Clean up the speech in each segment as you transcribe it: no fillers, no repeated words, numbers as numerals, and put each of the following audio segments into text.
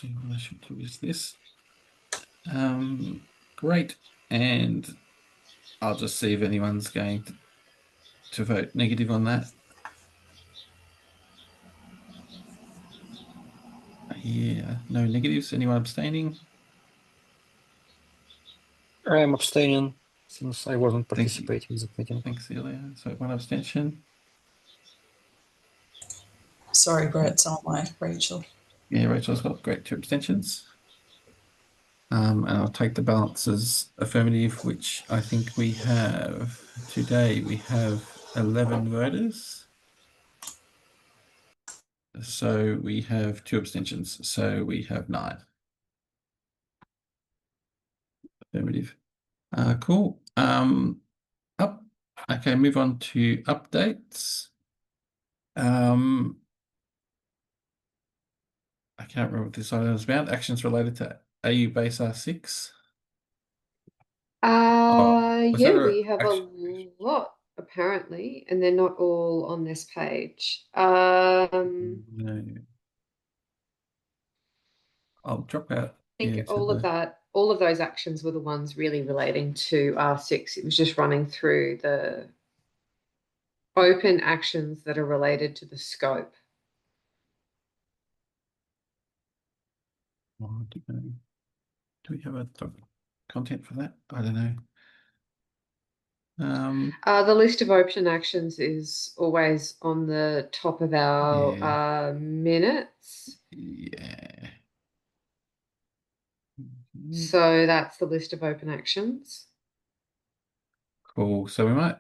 So I should use this. Great. And I'll just see if anyone's going to vote negative on that. Yeah, no negatives. Anyone abstaining? I am abstaining since I wasn't Thank you. participating in the meeting. Thanks, Ilya. So 1 abstention. Sorry, Brett, so am I, Rachel. Yeah, Rachel's got great 2 abstentions. And I'll take the balance as affirmative, which I think we have today. We have 11 voters. So we have 2 abstentions. So we have 9. Affirmative. Cool. Okay, move on to updates. I can't remember what this item is about. Actions related to AU base R6. Yeah, we have a lot apparently, and they're not all on this page. No. I'll drop out. I think all of those actions were the ones really relating to R6. It was just running through the open actions that are related to the scope. Oh, do we have a content for that? I don't know. The list of open actions is always on the top of our minutes. Yeah. So that's the list of open actions. Cool. So we might,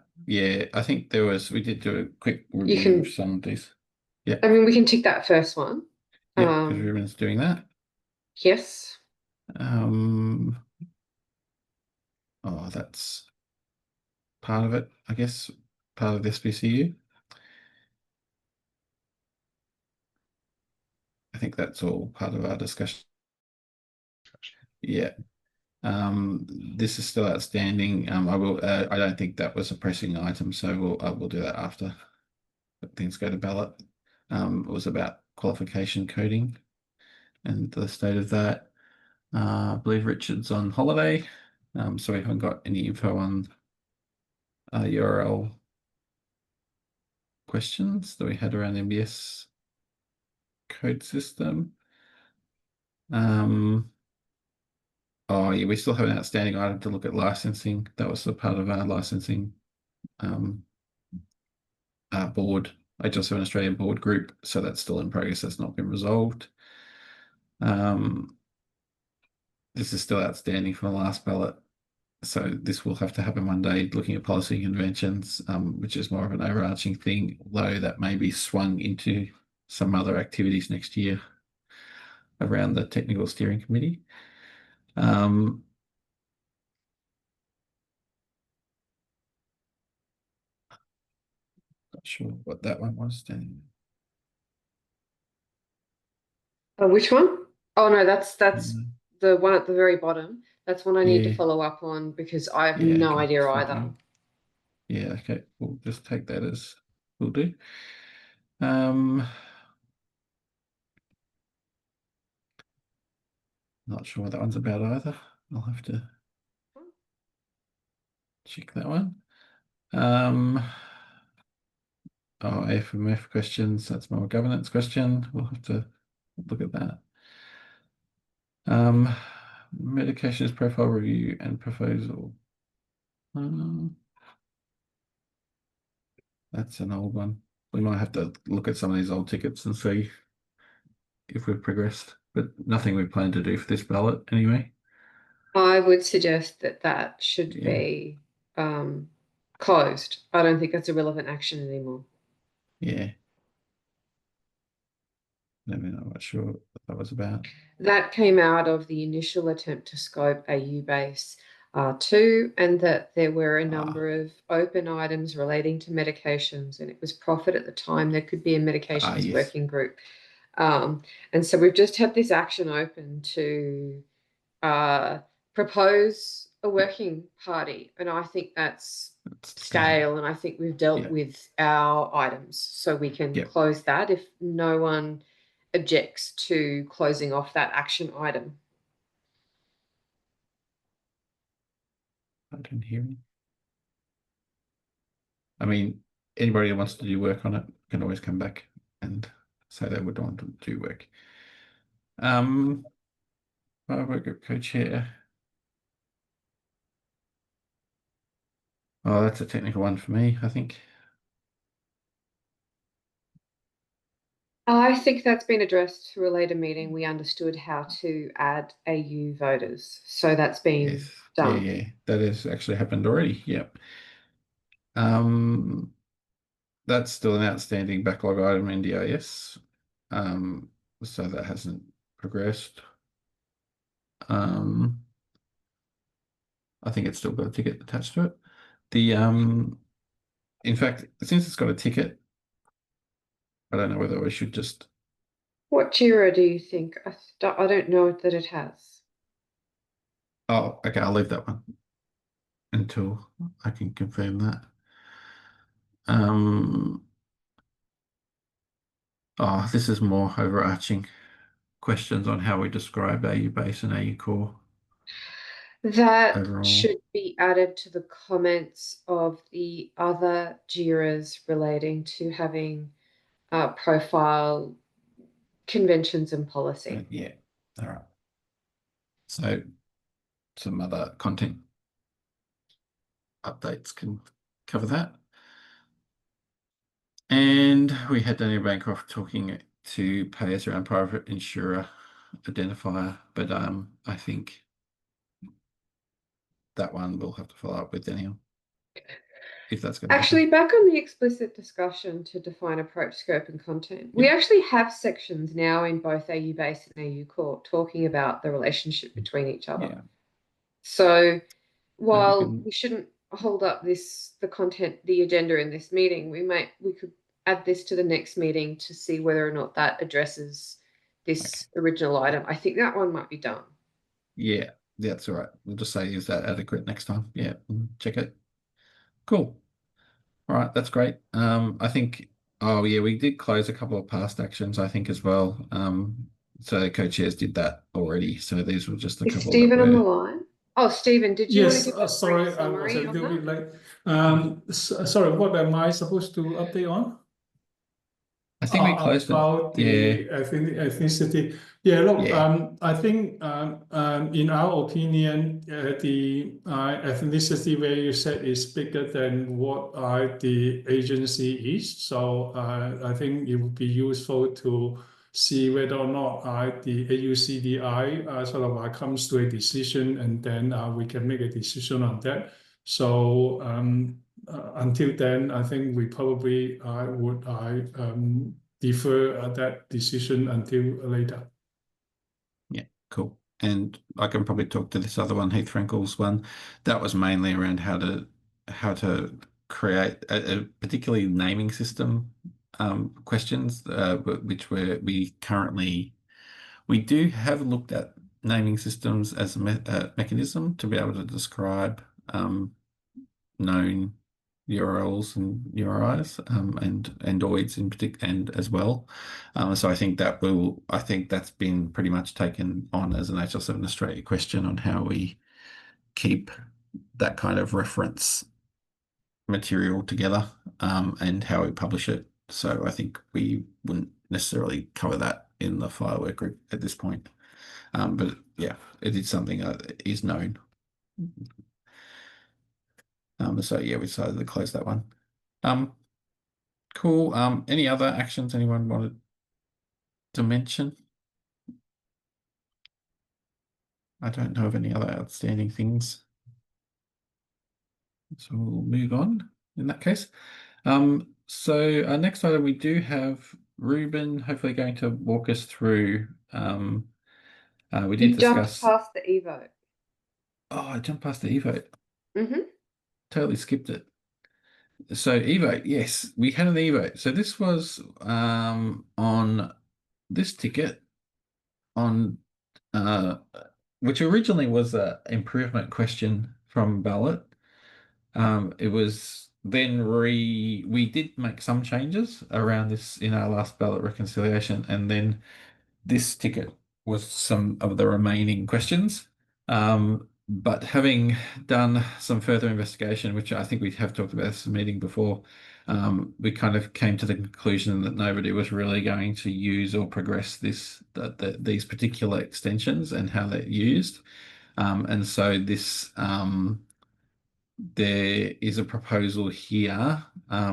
I think we did do a quick review of some of these. Yeah. I mean, we can tick that first one. Yeah, because everyone's doing that. Yes. That's part of it, I guess, part of the SPCU. I think that's all part of our discussion. Yeah. This is still outstanding. I don't think that was a pressing item, so we'll do that after things go to ballot. It was about qualification coding and the state of that. I believe Richard's on holiday, so we haven't got any info on URL questions that we had around MBS code system. Oh yeah, we still have an outstanding item to look at licensing. That was a part of our licensing board. I just have an Australian board group, so that's still in progress. That's not been resolved. This is still outstanding from the last ballot. So this will have to happen one day, looking at policy conventions, which is more of an overarching thing, although that may be swung into some other activities next year around the technical steering committee. Not sure what that one was, Dan. Which one? Oh no, that's the one at the very bottom. That's one I need to follow up on because I have no idea either. Yeah, okay. We'll just take that as we'll do. Not sure what that one's about either. I'll have to check that one. AFMM questions, that's more a governance question. We'll have to look at that. Medications profile review and proposal. That's an old one. We might have to look at some of these old tickets and see if we've progressed, but nothing we plan to do for this ballot anyway. I would suggest that should be closed. I don't think it's a relevant action anymore. Yeah. I'm not sure what that was about. That came out of the initial attempt to scope AU base R2, and that there were a number of open items relating to medications, and it was profit at the time. There could be a medications working group. And so we've just had this action open to propose a working party, and I think that's stale, and I think we've dealt with our items, so we can close that if no one objects to closing off that action item. I don't hear him. I mean, anybody who wants to do work on it can always come back and say they would want to do work. FHIR Work Group co-chair. Oh, that's a technical one for me, I think. I think that's been addressed through a later meeting. We understood how to add AU voters. So that's been Yes. done. Yeah, that has actually happened already. Yep. That's still an outstanding backlog item in DIS. So that hasn't progressed. I think it's still got a ticket attached to it. In fact, since it's got a ticket, I don't know whether we should just. What JIRA do you think? I don't know that it has. Oh, okay, I'll leave that one until I can confirm that. Oh, this is more overarching questions on how we describe AU base and AU core That overall. should be added to the comments of the other JIRAs relating to having profile conventions and policy. Yeah, all right. So some other content updates can cover that. And we had Daniel Bancroft talking to payers around private insurer identifier, but I think that one we'll have to follow up with Daniel if that's going to Actually, happen. back on the explicit discussion to define approach, scope, and content, we actually have sections now in both AU base and AU core talking about the relationship between each other. Yeah. So while can- we shouldn't hold up the content, the agenda in this meeting, we could add this to the next meeting to see whether or not that addresses this original item. I think that one might be done. Yeah, that's all right. We'll just say, is that adequate next time? Yeah, check it. Cool. All right, that's great. I think, oh yeah, we did close a couple of past actions, I think, as well. So the co-chairs did that already. So these were just a Is couple that Stephen on the were. line? Oh, Stephen, did you want to Yes, give a sorry, brief I was a summary on little bit that? late. Sorry, what am I supposed to update on? I think we closed it. About Yeah, the ethnicity. Yeah, look, yeah, I think in our opinion, the ethnicity value set is bigger than what the agency is. So I think it would be useful to see whether or not the AUCDI sort of comes to a decision, and then we can make a decision on that. So until then, I think we probably would defer that decision until later. yeah, cool. And I can probably talk to this other one, Heath Frankel's one. That was mainly around how to create a particularly naming system questions, which we do have looked at naming systems as a mechanism to be able to describe known URLs and URIs and OIDs in particular and as well. So I think that's been pretty much taken on as an HL7 Australia question on how we keep that kind of reference material together and how we publish it. So I think we wouldn't necessarily cover that in the FHIR Work Group at this point. But yeah, it is something that is known. So yeah, we decided to close that one. Cool. Any other actions anyone wanted to mention? I don't know of any other outstanding things. So we'll move on in that case. So our next item, we do have Ruben hopefully going to walk us through. We did You jumped discuss. past the e-vote. Oh, I jumped past the e-vote. Mm-hmm. Totally skipped it. So e-vote, yes, we had an e-vote. So this was on this ticket on which originally was a improvement question from ballot. It was then we did make some changes around this in our last ballot reconciliation, and then this ticket was some of the remaining questions. But having done some further investigation, which I think we have talked about this meeting before, we kind of came to the conclusion that nobody was really going to use or progress these particular extensions and how they're used. And so this there is a proposal here,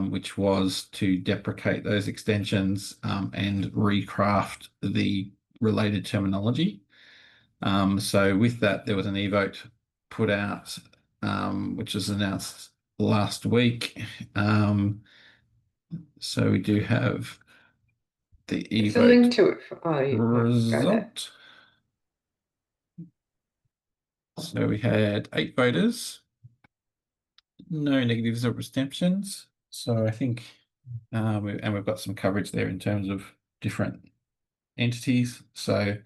which was to deprecate those extensions and recraft the related terminology. So with that, there was an e-vote put out, which was announced last week. So we do have the It's a link e-vote to it. Oh, you might go there. result. So we had 8 voters, no negatives or abstentions. So I think, and we've got some coverage there in terms of different entities. So I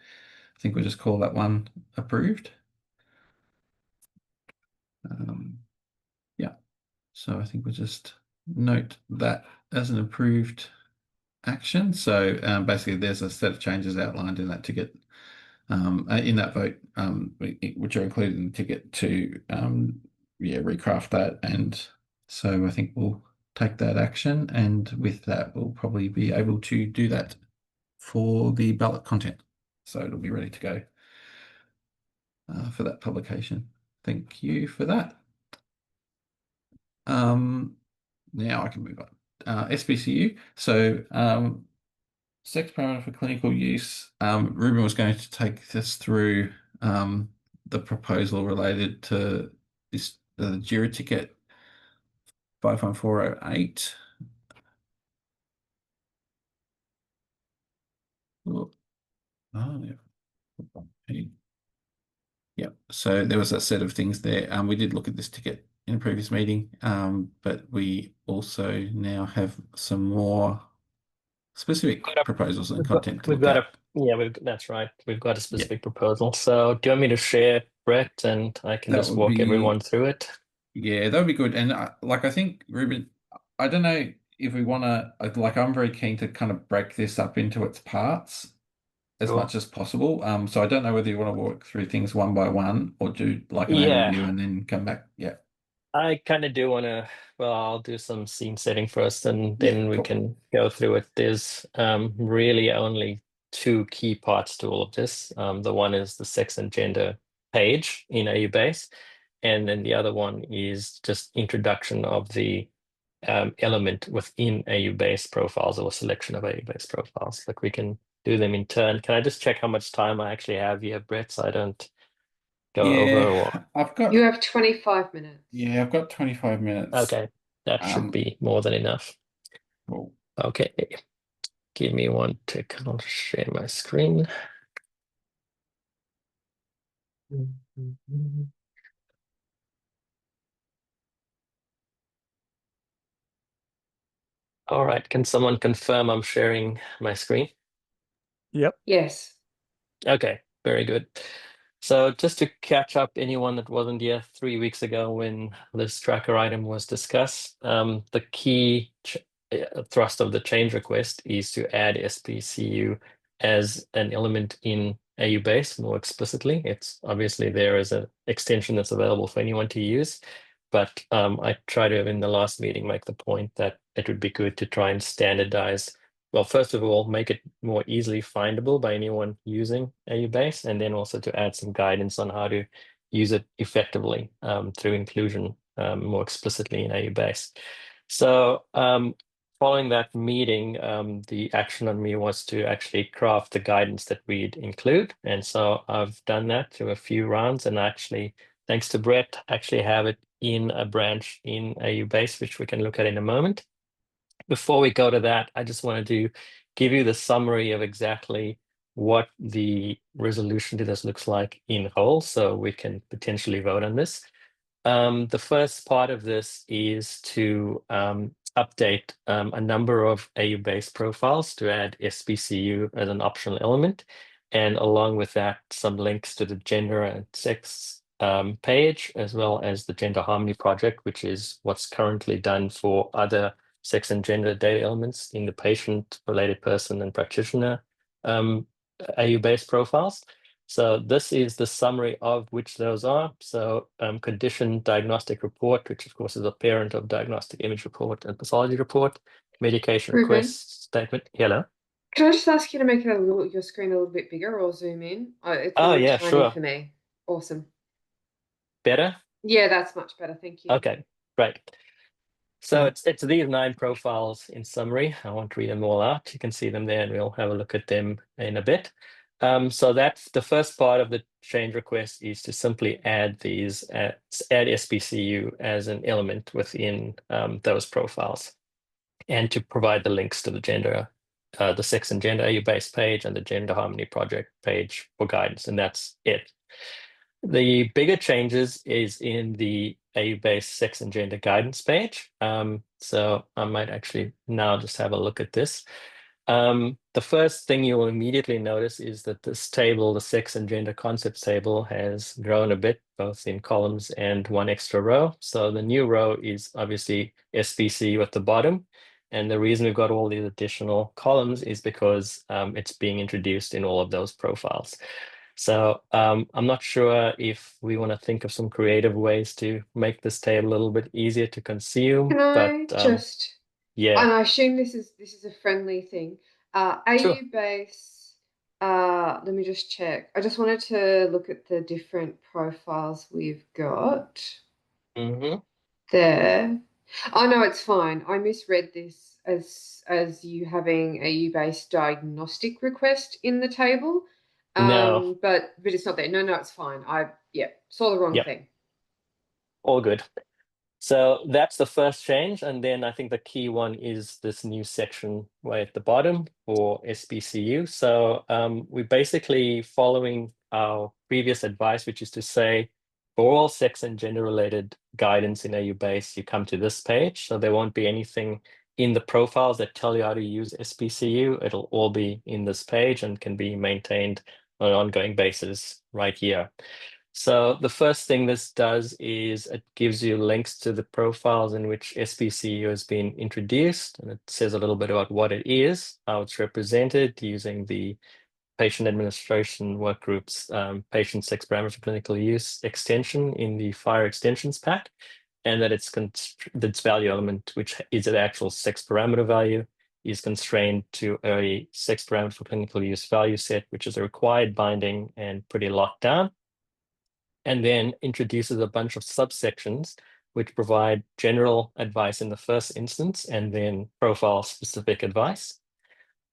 think we'll just call that one approved. Yeah. So I think we'll just note that as an approved action. So basically, there's a set of changes outlined in that ticket, in that vote, which are included in the ticket to recraft that. And so I think we'll take that action, and with that, we'll probably be able to do that for the ballot content. So it'll be ready to go for that publication. Thank you for that. Now I can move on. SPCU. So sex parameter for clinical use. Ruben was going to take us through the proposal related to this JIRA ticket 51408. Oh, yeah. Yeah, so there was a set of things there. We did look at this ticket in a previous meeting, but we also now have some more specific proposals and content to look at. That's right. We've got a specific proposal. So do you want me to share, Brett, and I can That just would walk be- everyone through it? Yeah, that would be good. And I think, Ruben, I don't know if we want to, I'm very keen to kind of break this up into its parts as Sure. much as possible. So I don't know whether you want to walk through things one by one or do like an Yeah. overview and then come back. Yeah. I kind of do want to, I'll do some scene setting first and Yeah, then we cool. can go through it. There's really only 2 key parts to all of this. The one is the sex and gender page in AU Base, and then the other one is just introduction of the element within AU Base profiles or selection of AU Base profiles. Like we can do them in turn. Can I just check how much time I actually have here, Brett, so I don't go over? Or... I've got You have 25 minutes. Yeah, I've got 25 minutes. Okay, that should be more than enough. Cool. Okay, give me 1 tick. I'll share my screen. All right, can someone confirm I'm sharing my screen? Yes. Okay, very good. So just to catch up anyone that wasn't here 3 weeks ago when this tracker item was discussed, the key thrust of the change request is to add SPCU as an element in AU Base more explicitly. It's obviously there as an extension that's available for anyone to use, but I tried to, in the last meeting, make the point that it would be good to try and standardize. Well, first of all, make it more easily findable by anyone using AU Base, and then also to add some guidance on how to use it effectively through inclusion more explicitly in AU Base. So following that meeting, the action on me was to actually craft the guidance that we'd include. And so I've done that through a few rounds, and actually, thanks to Brett, actually have it in a branch in AU Base, which we can look at in a moment. Before we go to that, I just wanted to give you the summary of exactly what the resolution to this looks like in whole, so we can potentially vote on this. The first part of this is to update a number of AU-based profiles to add SPCU as an optional element, and along with that, some links to the gender and sex page, as well as the Gender Harmony Project, which is what's currently done for other sex and gender data elements in the patient, related person, and practitioner AU-based profiles. So this is the summary of which those are. So condition diagnostic report, which of course is a parent of diagnostic image report and pathology report, medication Ruben, request statement. Hello. can I just ask you to make it your screen a little bit bigger or zoom in? It's Oh, really yeah, tiny sure. for me. Awesome. Better? Yeah, that's much better. Thank you. Okay, great. So it's these 9 profiles in summary. I won't read them all out. You can see them there and we'll have a look at them in a bit. So that's the first part of the change request, is to simply add these, add SBCU as an element within those profiles, and to provide the links to the gender, the sex and gender AU-based page and the Gender Harmony Project page for guidance, and that's it. The bigger changes is in the AU-based sex and gender guidance page. So I might actually now just have a look at this. The first thing you will immediately notice is that this table, the sex and gender concepts table, has grown a bit, both in columns and one extra row. So the new row is obviously SBCU at the bottom. And the reason we've got all these additional columns is because it's being introduced in all of those profiles. So I'm not sure if we want to think of some creative ways to make this table a little bit easier to consume. Can I But just, yeah, and I assume this is a friendly thing. sure. AU base, let me just check. I just wanted to look at the different profiles we've got there. Oh no, it's fine. I misread this as you having AU-based diagnostic request in the table. No, But it's not there. No, it's fine. I saw the wrong yep, thing. all good. So that's the first change. And then I think the key one is this new section way at the bottom for SBCU. So we're basically following our previous advice, which is to say, for all sex and gender related guidance in AU base, you come to this page. So there won't be anything in the profiles that tell you how to use SBCU. It'll all be in this page and can be maintained on an ongoing basis right here. So the first thing this does is it gives you links to the profiles in which SBCU has been introduced, and it says a little bit about what it is, how it's represented using the Patient Administration Work Group's Patient Sex Parameter for Clinical Use extension in the FHIR extensions pack, and that its value element, which is an actual sex parameter value, is constrained to a sex parameter for clinical use value set, which is a required binding and pretty locked down, and then introduces a bunch of subsections which provide general advice in the first instance and then profile specific advice.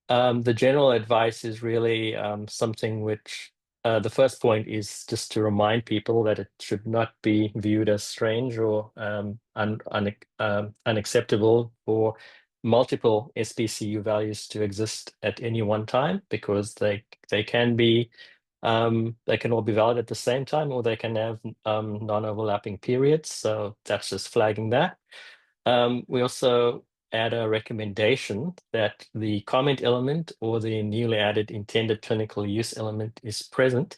The general advice is really something which the first point is just to remind people that it should not be viewed as strange or unacceptable for multiple SBCU values to exist at any one time, because they can be they can all be valid at the same time, or they can have non-overlapping periods. So that's just flagging that. We also add a recommendation that the comment element or the newly added intended clinical use element is present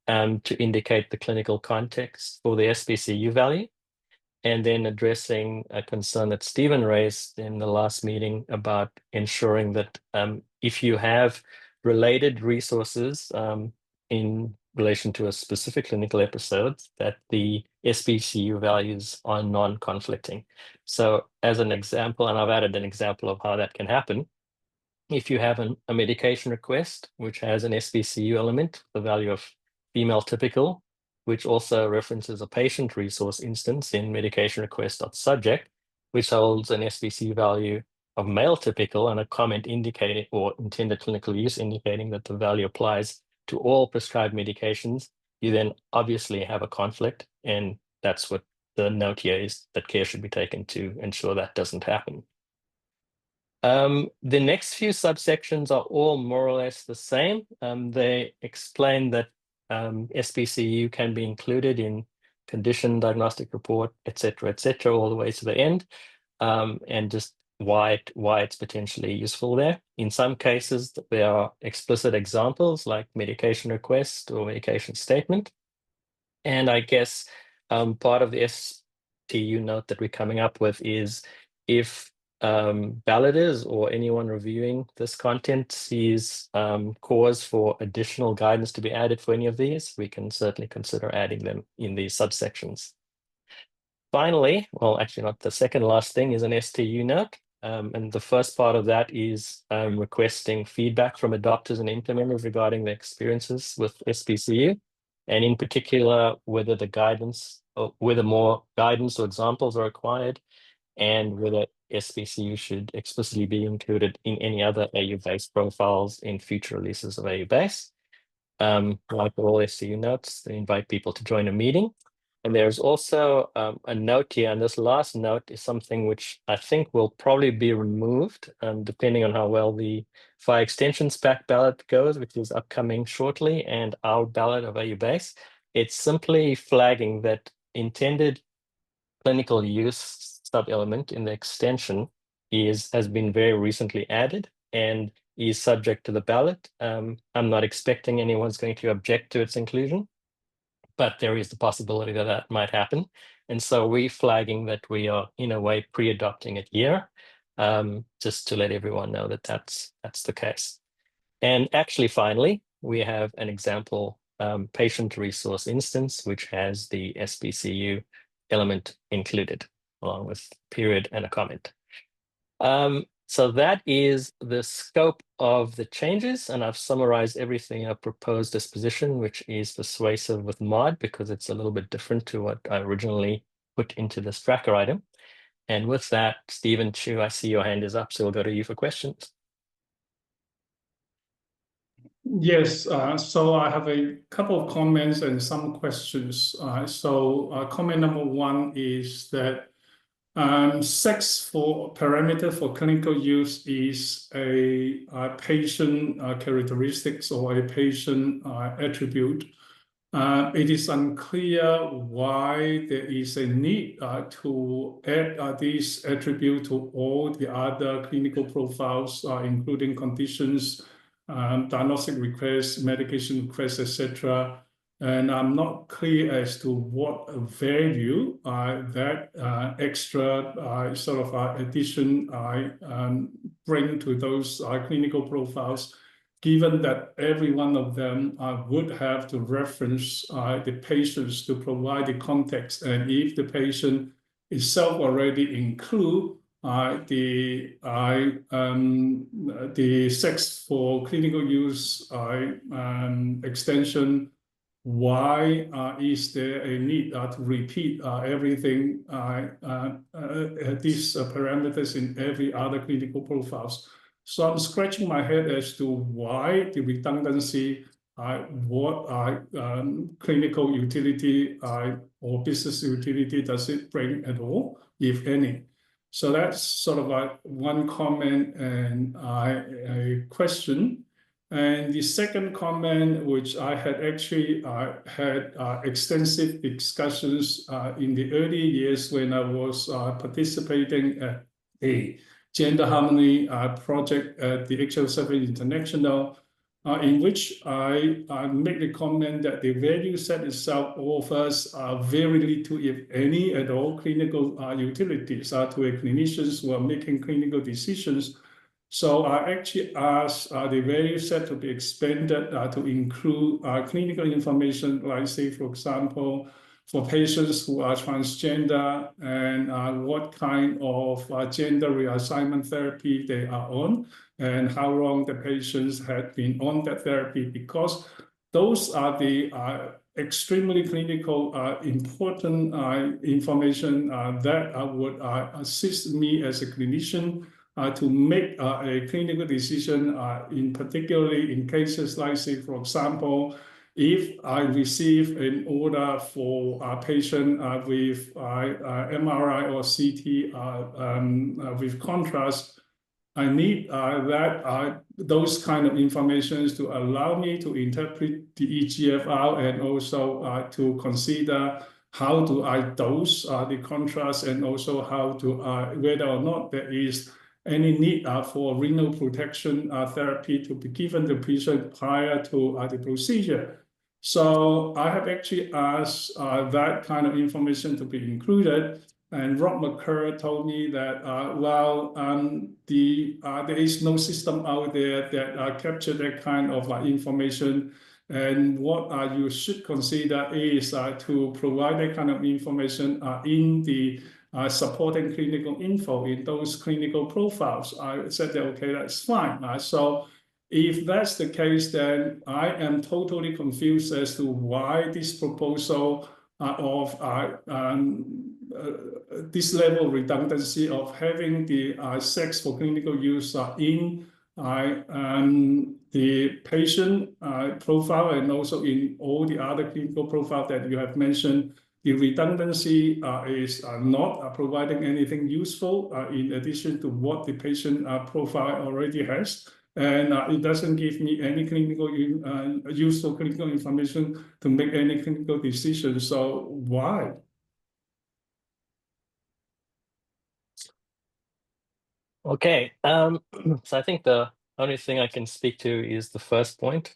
to indicate the clinical context for the SBCU value. And then addressing a concern that Stephen raised in the last meeting about ensuring that if you have related resources in relation to a specific clinical episode, that the SBCU values are non-conflicting. So as an example, and I've added an example of how that can happen, if you have a medication request which has an SBCU element, the value of female typical, which also references a patient resource instance in medication request.subject, which holds an SBCU value of male typical and a comment indicating or intended clinical use indicating that the value applies to all prescribed medications, you then obviously have a conflict. And that's what the note here is, that care should be taken to ensure that doesn't happen. The next few subsections are all more or less the same. They explain that SBCU can be included in condition, diagnostic report, etc., all the way to the end, and just why it's potentially useful there. In some cases, there are explicit examples like medication request or medication statement. And I guess part of the STU note that we're coming up with is if balloters or anyone reviewing this content sees cause for additional guidance to be added for any of these, we can certainly consider adding them in these subsections. Finally, well, actually not the second last thing, is an STU note. And the first part of that is requesting feedback from adopters and implementers regarding their experiences with SPCU, and in particular, whether the guidance, or whether more guidance or examples are required, and whether SPCU should explicitly be included in any other AU-based profiles in future releases of AU-based. Like all STU notes, they invite people to join a meeting. And there's also a note here, and this last note is something which I think will probably be removed, depending on how well the FHIR Extensions Pack ballot goes, which is upcoming shortly, and our ballot of AU-based. It's simply flagging that intended clinical use sub-element in the extension has been very recently added and is subject to the ballot. I'm not expecting anyone's going to object to its inclusion, but there is the possibility that that might happen. And so we're flagging that we are, in a way, pre-adopting it here, just to let everyone know that that's the case. And actually, finally, we have an example patient resource instance, which has the SPCU element included, along with period and a comment. So that is the scope of the changes, and I've summarized everything I've proposed as position, which is persuasive with mod, because it's a little bit different to what I originally put into this tracker item. And with that, Stephen Chu, I see your hand is up, so we'll go to you for questions. Yes, so I have a couple of comments and some questions. Comment number one is that sex for parameter for clinical use is a patient characteristics or a patient attribute. It is unclear why there is a need to add this attribute to all the other clinical profiles, including conditions, diagnostic requests, medication requests, etc. And I'm not clear as to what value that extra sort of addition bring to those clinical profiles, given that every one of them would have to reference the patients to provide the context. And if the patient itself already include the sex for clinical use extension, why is there a need to repeat everything, these parameters in every other clinical profiles? So I'm scratching my head as to why the redundancy, what clinical utility or business utility does it bring at all, if any? So that's sort of like one comment and a question. And the second comment, which I had actually had extensive discussions in the early years when I was participating at a gender harmony project at the HL7 International, in which I make the comment that the value set itself offers very little, if any, at all clinical utilities to a clinicians who are making clinical decisions. So I actually asked the value set to be expanded to include clinical information, like say, for example, for patients who are transgender and what kind of gender reassignment therapy they are on and how long the patients had been on that therapy, because those are the extremely clinical important information that would assist me as a clinician to make a clinical decision, in particularly in cases like, say, for example, if I receive an order for a patient with MRI or CT with contrast, I need those kind of informations to allow me to interpret the EGFR and also to consider how do I dose the contrast, and also how to whether or not there is any need for renal protection therapy to be given the patient prior to the procedure. So I have actually asked that kind of information to be included. and Rob McCurr told me that there is no system out there that capture that kind of information. And what you should consider is to provide that kind of information in the supporting clinical info in those clinical profiles. I said that, okay, that's fine. So if that's the case, then I am totally confused as to why this proposal of this level of redundancy of having the sex for clinical use in the patient profile and also in all the other clinical profile that you have mentioned. The redundancy is not providing anything useful in addition to what the patient profile already has. And it doesn't give me any clinical useful clinical information to make any clinical decision. So why? Okay, so I think the only thing I can speak to is the first point.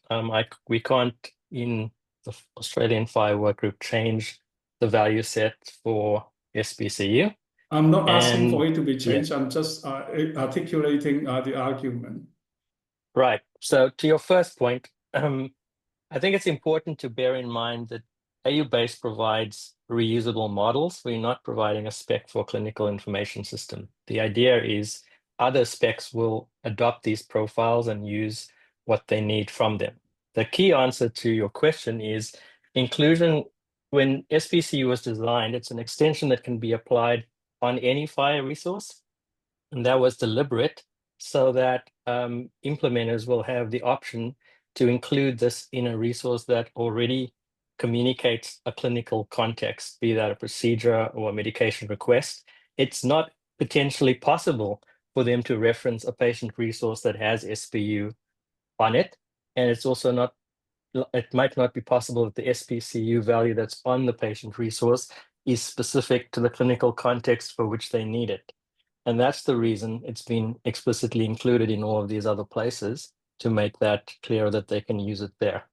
We can't in the Australian FHIR Work Group change the value set for SPCU. I'm not asking for And- it to be changed. I'm just articulating the argument. Right. So to your first point, I think it's important to bear in mind that AU-based provides reusable models. We're not providing a spec for clinical information system. The idea is other specs will adopt these profiles and use what they need from them. The key answer to your question is inclusion. When SPCU was designed, it's an extension that can be applied on any FHIR resource, and that was deliberate so that implementers will have the option to include this in a resource that already communicates a clinical context, be that a procedure or a medication request. It's not potentially possible for them to reference a patient resource that has SPU on it. And it's also not, it might not be possible that the SPCU value that's on the patient resource is specific to the clinical context for which they need it. And that's the reason it's been explicitly included in all of these other places to make that clear that they can use it there.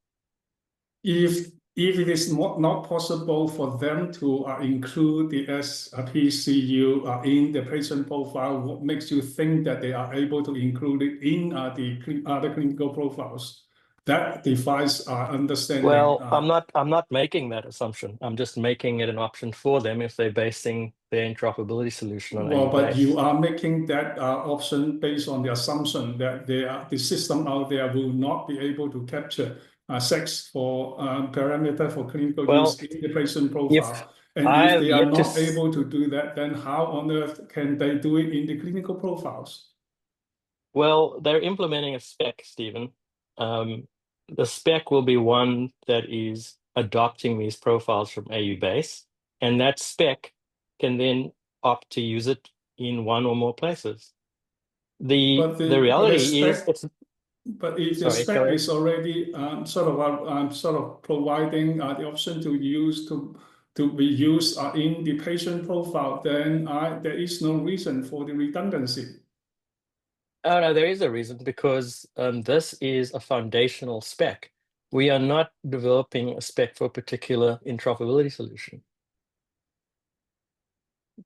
If it is not possible for them to include the SPCU in the patient profile, what makes you think that they are able to include it in the other clinical profiles? That defies understanding. Well, I'm not making that assumption. I'm just making it an option for them if they're basing their interoperability solution on Well, but AU-based. you are making that option based on the assumption that the system out there will not be able to capture sex for parameter for clinical use in the patient profile. And if they are not able to do that, then how on earth can they do it in the clinical profiles? Well, they're implementing a spec, Stephen. The spec will be one that is adopting these profiles from AU-based, and that spec can then opt to use it in one or more places. The reality is, but if the spec is already sort of providing the option to use to be used in the patient profile, then there is no reason for the redundancy. Oh, no, there is a reason, because this is a foundational spec. We are not developing a spec for a particular interoperability solution.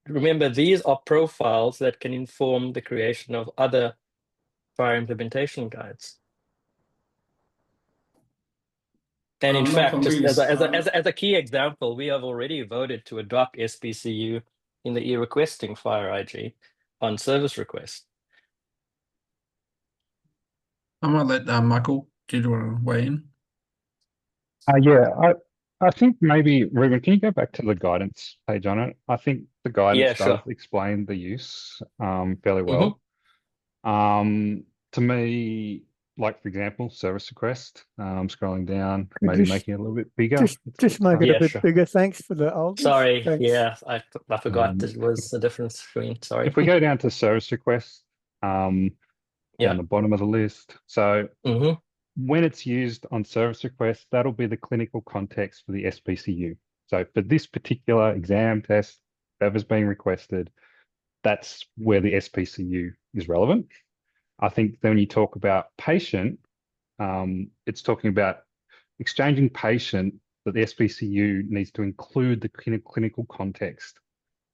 Remember, these are profiles that can inform the creation of other FHIR implementation guides. And in fact, just as a key example, we have already voted to adopt SPCU in the e-requesting FHIR IG on service request. I might let Michael, do you want to weigh in? Yeah, I think maybe, Ruben, can you go back to the guidance page on it? I think the guidance does explain the use fairly well. To me, like, for example, service request, scrolling down, maybe making it a little bit bigger. Just make it a bit bigger. Thanks for the old. Sorry, thanks. I forgot there was a different screen. Sorry. If we go down to service request, down the bottom of the list. So when it's used on service request, that'll be the clinical context for the SPCU. So for this particular exam test, whatever's being requested, that's where the SPCU is relevant. I think then when you talk about patient, it's talking about exchanging patient, that the SPCU needs to include the clinical context.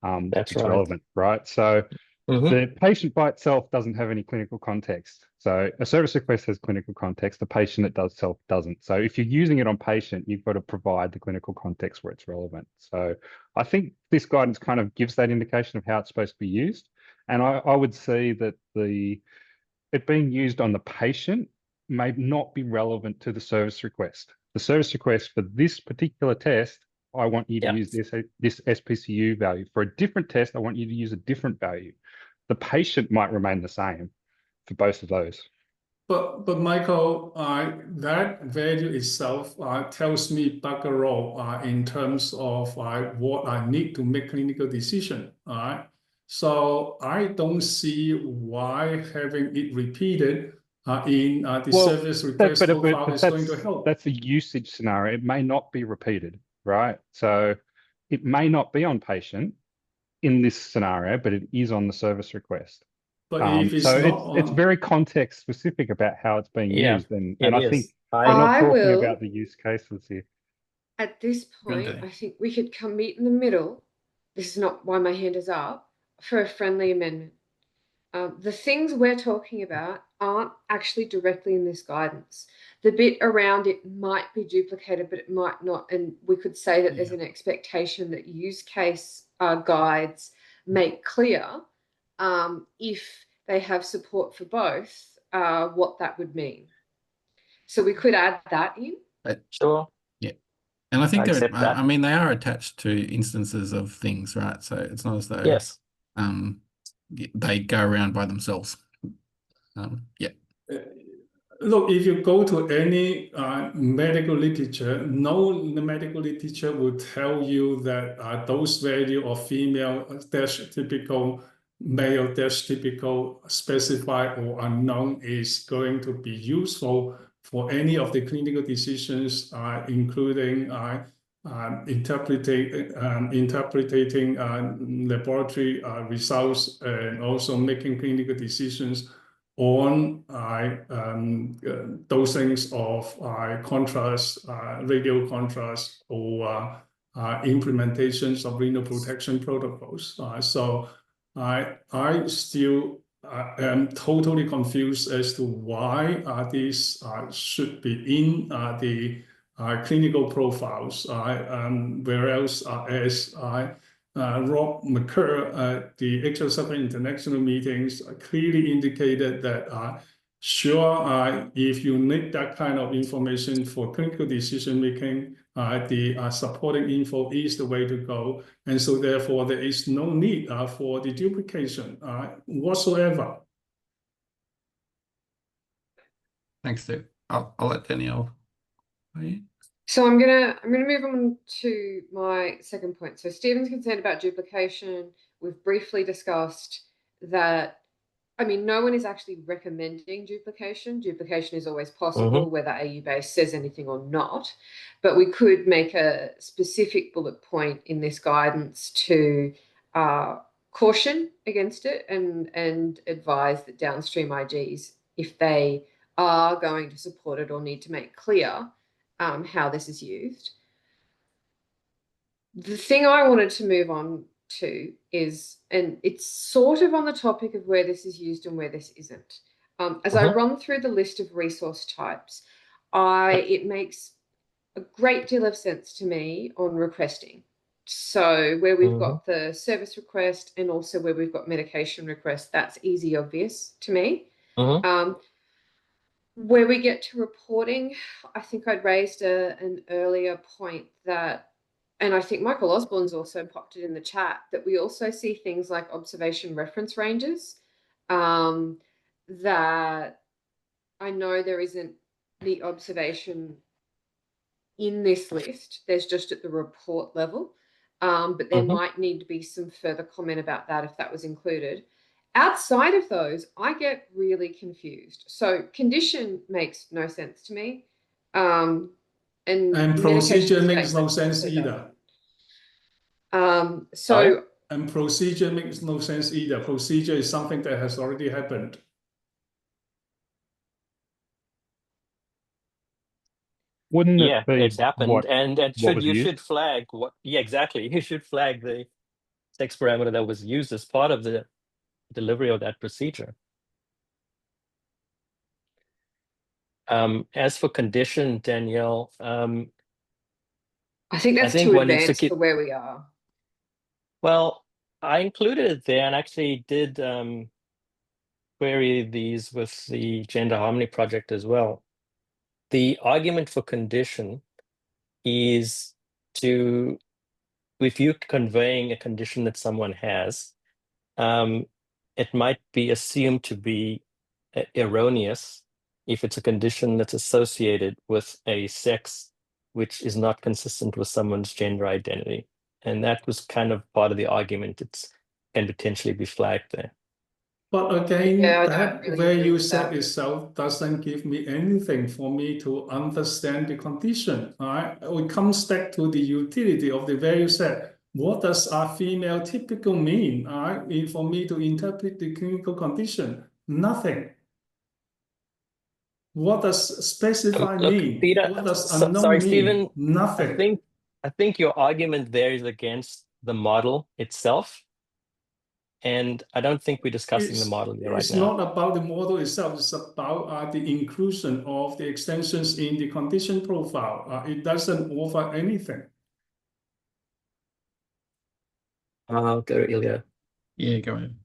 That's it's right. relevant, right? So the patient by itself doesn't have any clinical context. So a service request has clinical context. The patient itself doesn't. So if you're using it on patient, you've got to provide the clinical context where it's relevant. So I think this guidance kind of gives that indication of how it's supposed to be used. And I would see that it being used on the patient may not be relevant to the service request. The service request for this particular test, I want you to use this SPCU value. For a different test, I want you to use a different value. The patient might remain the same for both of those. But Michael, that value itself tells me bugger all in terms of what I need to make clinical decision. All right. So I don't see why having it repeated in the service request profile is going to help. That's a usage scenario. It may not be repeated, right? So it may not be on patient in this scenario, but it is on the service request. But if it's so not it's very context specific about how it's being used, and I think we're not talking about the use cases here. At this point, I think we could come meet in the middle. This is not why my hand is up, for a friendly amendment. The things we're talking about aren't actually directly in this guidance. The bit around it might be duplicated, but it might not. And we could say that there's an expectation that use case guides make clear if they have support for both, what that would mean. So we could add that in. Sure. Yeah. And I think I mean, they are attached to instances of things, right? So it's not as though they go around by themselves. Look, if you go to any medical literature, no medical literature will tell you that those value of female dash typical, male dash typical, specified or unknown is going to be useful for any of the clinical decisions, including interpreting laboratory results and also making clinical decisions on dosings of contrast, radio contrast, or implementations of renal protection protocols. So I still am totally confused as to why these should be in the clinical profiles, whereas as Rob McCurr at the HL7 international meetings clearly indicated that sure, if you need that kind of information for clinical decision making, the supporting info is the way to go. And so therefore there is no need for the duplication whatsoever. Thanks, Steve. I'll let Danielle. So I'm gonna move on to my second point. So Stephen's concerned about duplication. We've briefly discussed that. I mean, no one is actually recommending duplication. Duplication is always possible, whether AU base says anything or not. But we could make a specific bullet point in this guidance to caution against it and advise that downstream IGs, if they are going to support it or need to make clear how this is used. The thing I wanted to move on to is, and it's sort of on the topic of where this is used and where this isn't. As I run through the list of resource types, it makes a great deal of sense to me on requesting. So where we've got the service request and also where we've got medication request, that's easy, obvious to me. Where we get to reporting, I think I'd raised an earlier point that, and I think Michael Osborne's also popped it in the chat, that we also see things like observation reference ranges that I know there isn't the observation in this list. There's just at the report level, but there might need to be some further comment about that if that was included. Outside of those, I get really confused. So condition makes no sense to me. And procedure makes no sense either. And procedure makes no sense either. Procedure is something that has already happened. Wouldn't it be it's happened, and you should flag what? Yeah, exactly. You should flag the sex parameter that was used as part of the delivery of that procedure. As for condition, Danielle, I think that's too advanced for where we are. Well, I included it there and actually did query these with the Gender Harmony Project as well. The argument for condition is if you're conveying a condition that someone has, it might be assumed to be erroneous if it's a condition that's associated with a sex which is not consistent with someone's gender identity. And that was kind of part of the argument. It can potentially be flagged there. But again, Yeah, that really where you with said that. itself doesn't give me anything for me to understand the condition. All right, it comes back to the utility of the value set. What does a female typical mean? All right, for me to interpret the clinical condition, nothing. What does specify Look, mean? Peter, What does sorry, unknown mean? Stephen, Nothing. I think your argument there is against the model itself. And I don't think we're discussing the model here right now. It's not about the model itself. It's about the inclusion of the extensions in the condition profile. It doesn't offer anything. Okay, Ilya. Yeah, go ahead.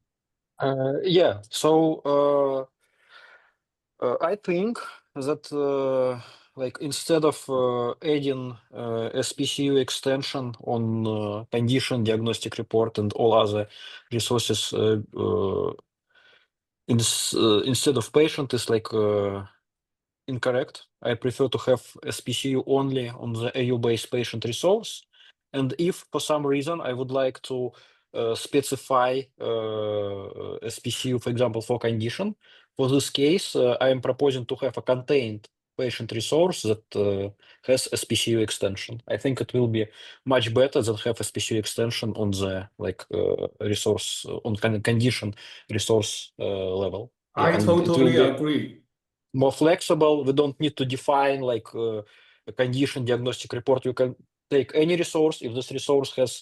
Yeah, so I think that like instead of adding SPCU extension on condition diagnostic report and all other resources instead of patient is like incorrect. I prefer to have SPCU only on the AU-based patient resource. And if for some reason I would like to specify SPCU, for example, for condition, for this case, I am proposing to have a contained patient resource that has SPCU extension. I think it will be much better than have SPCU extension on the resource on condition resource level. I totally agree. More flexible. We don't need to define like a condition diagnostic report. You can take any resource. If this resource has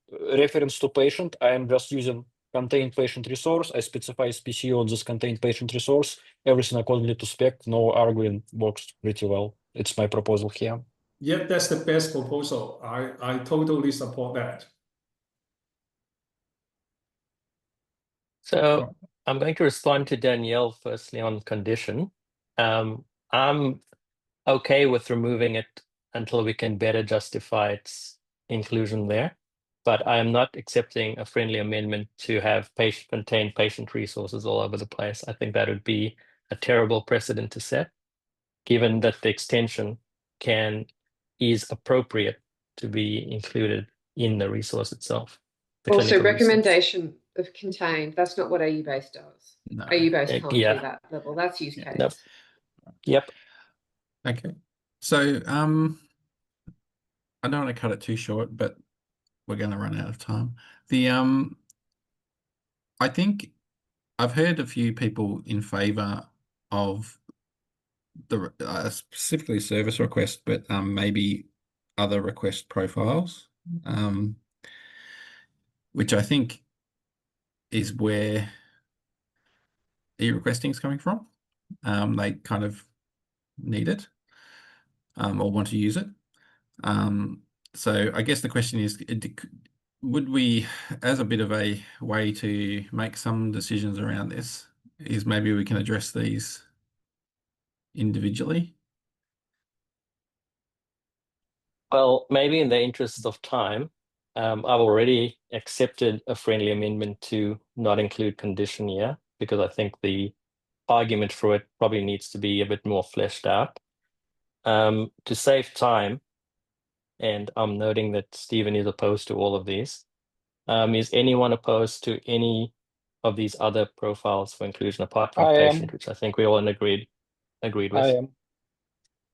reference to patient, I am just using contained patient resource. I specify SPCU on this contained patient resource. Everything accordingly to spec. No arguing, works pretty well. It's my proposal here. Yeah, that's the best proposal. I totally support that. So I'm going to respond to Danielle firstly on condition. I'm okay with removing it until we can better justify its inclusion there, but I am not accepting a friendly amendment to have contained patient resources all over the place. I think that would be a terrible precedent to set, given that the extension is appropriate to be included in the resource itself. Also, recommendation of contained, that's not what AU-based does. No. AU-based can't do that level. That's use case. Nope. Yep. Okay. So I don't want to cut it too short, but we're going to run out of time. I think I've heard a few people in favor of the specifically service request, but maybe other request profiles, which I think is where e-requesting is coming from. They kind of need it or want to use it. So I guess the question is, would we, as a bit of a way to make some decisions around this, is maybe we can address these individually? Well, maybe in the interest of time, I've already accepted a friendly amendment to not include condition here, because I think the argument for it probably needs to be a bit more fleshed out. To save time, and I'm noting that Stephen is opposed to all of these. Is anyone opposed to any of these other profiles for inclusion apart from patient, which I think we all agreed with?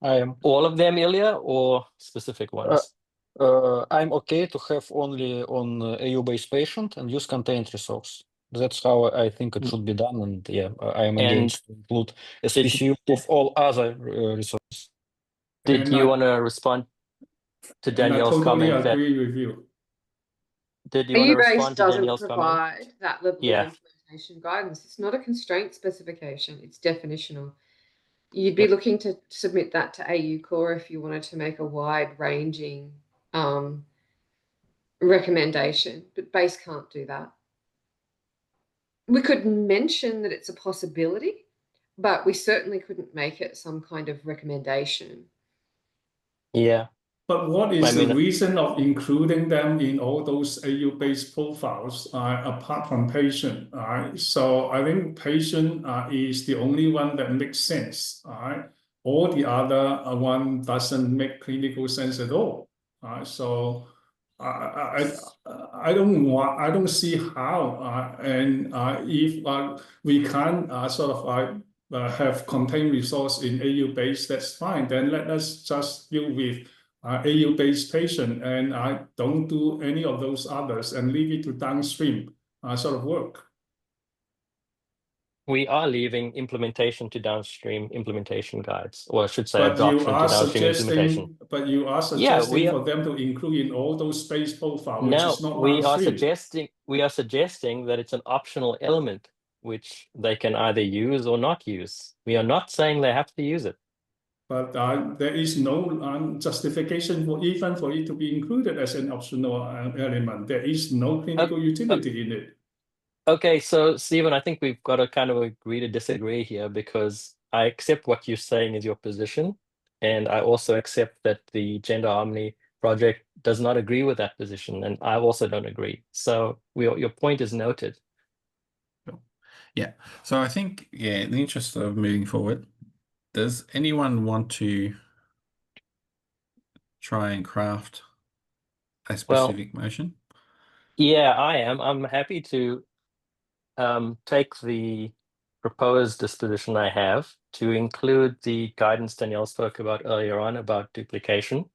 I am. All of them, Ilya, or specific ones? I'm okay to have only on AU-based patient and use contained resource. That's how I think it should be done. And yeah, I am against to include SPCU of all other resources. Did you want to respond to Danielle's comment? I totally agree with you. did you want to AU-based respond to doesn't Danielle's comment? provide that level of Yeah. implementation guidance. It's not a constraint specification. It's definitional. You'd be Yep. looking to submit that to AU Core if you wanted to make a wide-ranging recommendation, but BASE can't do that. We could mention that it's a possibility, but we certainly couldn't make it some kind of recommendation. Yeah. But what is the reason of including them in all those AU-based profiles apart from patient? So I think patient is the only one that makes sense. All the other one doesn't make clinical sense at all. So I don't see how. And if we can't sort of have contained resource in AU-based, that's fine. Then let us just deal with AU-based patient, and I don't do any of those others and leave it to downstream sort of work. We are leaving implementation to downstream implementation guides, or I should say But you adoption are to downstream implementation. But you are suggesting for them to include in all those space profile, which is not downstream. We are suggesting that it's an optional element which they can either use or not use. We are not saying they have to use it. But there is no justification for even for it to be included as an optional element. There is no clinical utility in it. Okay, so Stephen, I think we've got to kind of agree to disagree here, because I accept what you're saying is your position, and I also accept that the Gender Harmony Project does not agree with that position, and I also don't agree. So your point is noted. Yeah, so I think, yeah, in the interest of moving forward, does anyone want to try and craft a specific motion? Yeah, I am. I'm happy to take the proposed disposition I have to include the guidance Danielle spoke about earlier on about duplication.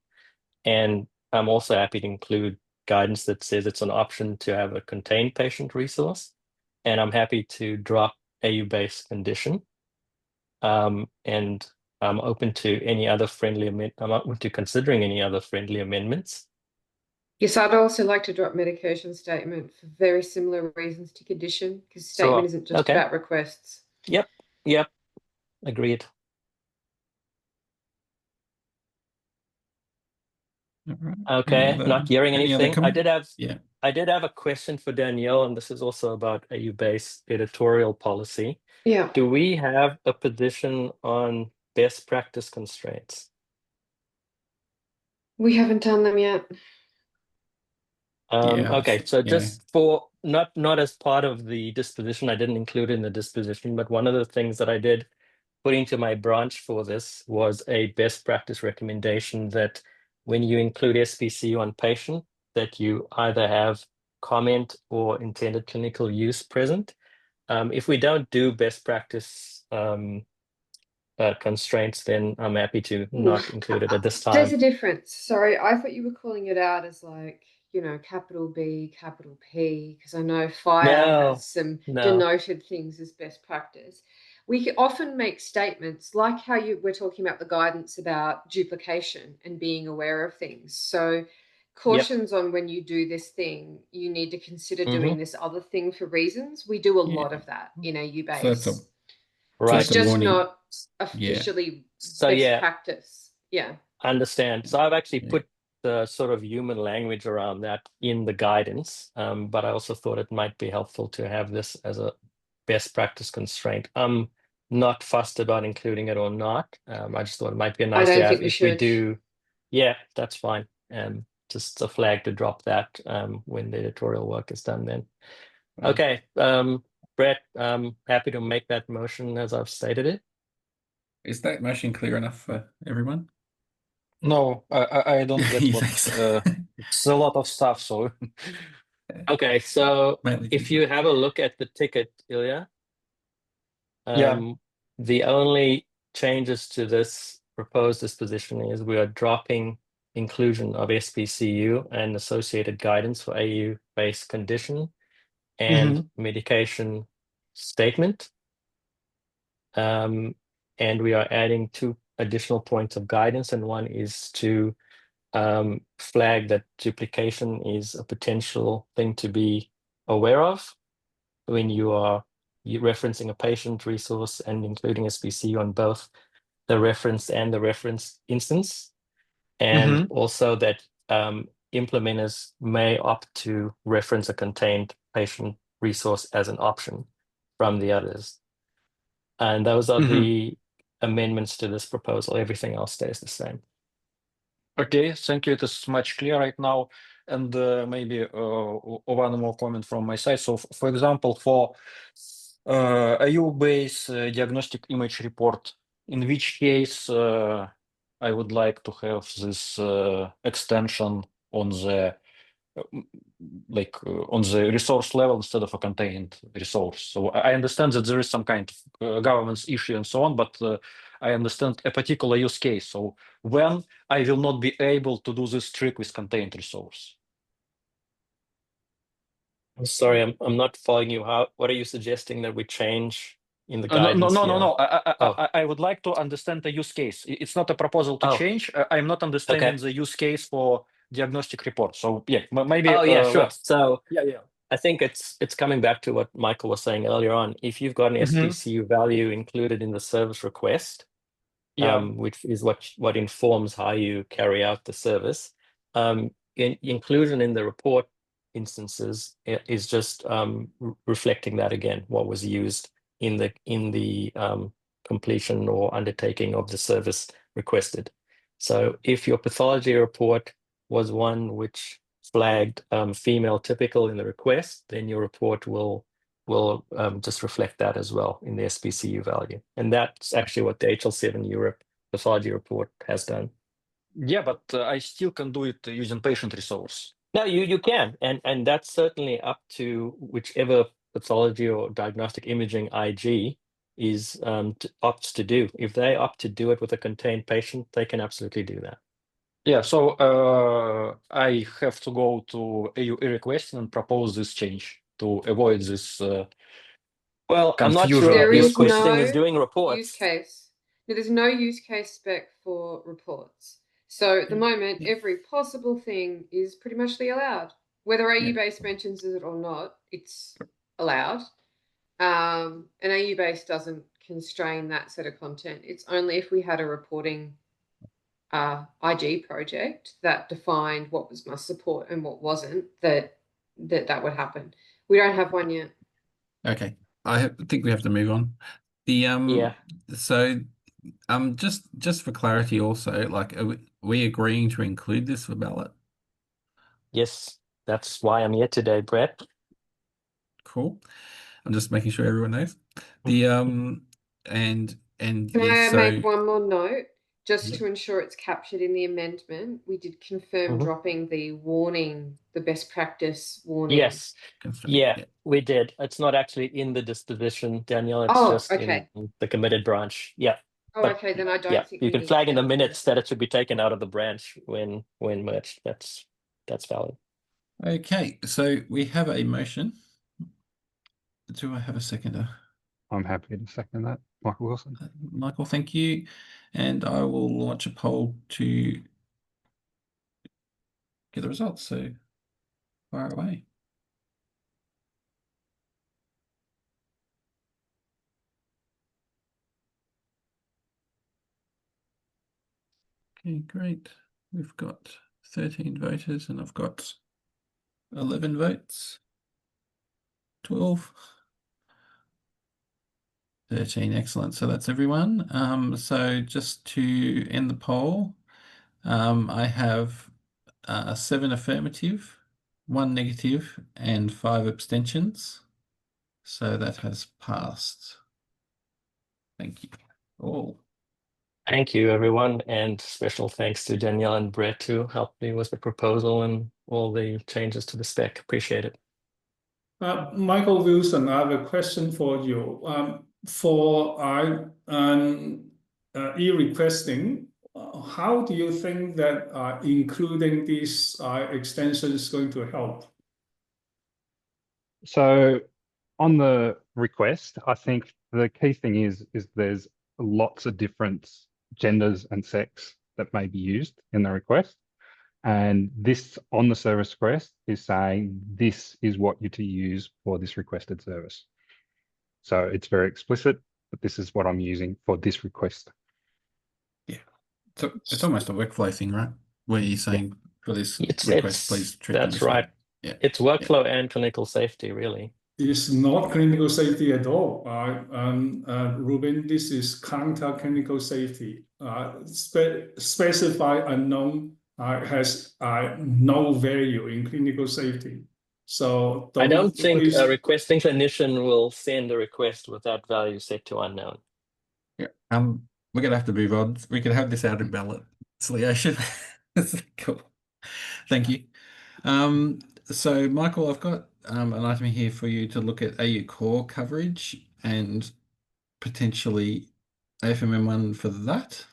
And I'm also happy to include guidance that says it's an option to have a contained patient resource. And I'm happy to drop AU-based condition. And I'm open to any other I'm open to considering any other friendly amendments. Yes, I'd also like to drop medication statement for very similar reasons to condition, because statement isn't just about requests. Yep, agreed. Okay, not hearing anything. I did have a question for Danielle, and this is also about AU-based editorial policy. Yeah. Do we have a position on best practice constraints? We haven't done them yet. Okay, so just for not as part of the disposition, I didn't include it in the disposition, but one of the things that I did put into my branch for this was a best practice recommendation that when you include SPC on patient, that you either have comment or intended clinical use present. If we don't do best practice constraints, then I'm happy to not include it at this time. There's a difference. Sorry, I thought you were calling it out as like, capital B, capital P, because I know FHIR has some denoted things as best practice. We often make statements like how we're talking about the guidance about duplication and being aware of things. So cautions on when you do this thing, you need to consider doing this other thing for reasons. We do a lot of that in AU-based. So it's just not officially best practice. Yeah. I understand. So I've actually put the sort of human language around that in the guidance, but I also thought it might be helpful to have this as a best practice constraint. I'm not fussed about including it or not. I just thought it might be nice to have if we do. Yeah, that's fine. Just a flag to drop that when the editorial work is done then. Okay, Brett, I'm happy to make that motion as I've stated it. Is that motion clear enough for everyone? No, I don't get what it's a lot of stuff, so okay, so if you have a look at the ticket, Ilya, the only changes to this proposed disposition is we are dropping inclusion of SPCU and associated guidance for AU-based condition and medication statement. And we are adding 2 additional points of guidance, and one is to flag that duplication is a potential thing to be aware of when you're referencing a patient resource and including SPC on both the reference and the reference instance. And also that implementers may opt to reference a contained patient resource as an option from the others. And those are the amendments to this proposal. Everything else stays the same. Okay, thank you. It is much clearer right now. And maybe one more comment from my side. So, for example, for EU-based diagnostic image report, in which case I would like to have this extension on the on the resource level instead of a contained resource. So I understand that there is some kind of governance issue and so on, but I understand a particular use case. So when I will not be able to do this trick with contained resource. I'm sorry, I'm not following you. What are you suggesting that we change in the No, guidance? no. I would like to understand the use case. It's not a proposal to change. I'm not understanding the use case for diagnostic report. So yeah, maybe. Oh yeah, sure. So yeah. I think it's coming back to what Michael was saying earlier on. If you've got an SPC value included in the service request, which is what informs how you carry out the service, inclusion in the report instances is just reflecting that again, what was used in the completion or undertaking of the service requested. So if your pathology report was one which flagged female typical in the request, then your report will just reflect that as well in the SPCU value. And that's actually what the HL7 Europe pathology report has done. Yeah, but I still can do it using patient resource. No, you can, and that's certainly up to whichever pathology or diagnostic imaging IG is opts to do. If they opt to do it with a contained patient, they can absolutely do that. Yeah, so I have to go to EU request and propose this change to avoid this. Well, confusion. I'm not sure There this is question no is doing reports. use case. No, there's no use case spec for reports. So at the moment, every possible thing is pretty much allowed. Whether AU-based mentions it or not, it's allowed. And AU-based doesn't constrain that set of content. It's only if we had a reporting IG project that defined what was must support and what wasn't that would happen. We don't have one yet. Okay, I think we have to move on. So just for clarity, also, like, are we agreeing to include this for ballot? Yes, that's why I'm here today, Brett. Cool. I'm just making sure everyone knows. The and Can I make one more note? Just to ensure it's captured in the amendment, we did confirm dropping the warning, the best practice warning. Yes. Yeah, we did. It's not actually in the disposition, Danielle. It's just in the committed branch. Yeah. Oh, but, okay. Then I don't think you can flag in the minutes that it should be taken out of the branch when merged. That's valid. Okay, so we have a motion. Do I have a seconder? I'm happy to second that, Michael Wilson. Michael, thank you. And I will launch a poll to get the results. So fire away. Okay, great. We've got 13 voters and I've got 11 votes. 12. 13, excellent. So that's everyone. So just to end the poll, I have 7 affirmative, 1 negative, and 5 abstentions. So that has passed. Thank you all. Thank you, everyone, and special thanks to Danielle and Brett who helped me with the proposal and all the changes to the spec. Appreciate it. Michael Wilson, I have a question for you. For e-requesting, how do you think that including this extension is going to help? So on the request, I think the key thing is there's lots of different genders and sex that may be used in the request. And this on the service request is saying this is what you're to use for this requested service. So it's very explicit, but this is what I'm using for this request. Yeah. So it's almost a workflow thing, right? Where you're saying for this request, please treat them That's this right. way. Yeah. It's workflow and clinical safety, really. It's not clinical safety at all. Ruben, this is counter clinical safety. Specify unknown has no value in clinical safety. So I don't think please, a requesting clinician will send a request with that value set to unknown. Yeah. We're gonna have to move on. We can have this out in ballot conciliation. Cool. Thank you. So Michael, I've got an item here for you to look at AU core coverage and potentially AFMM1 for that.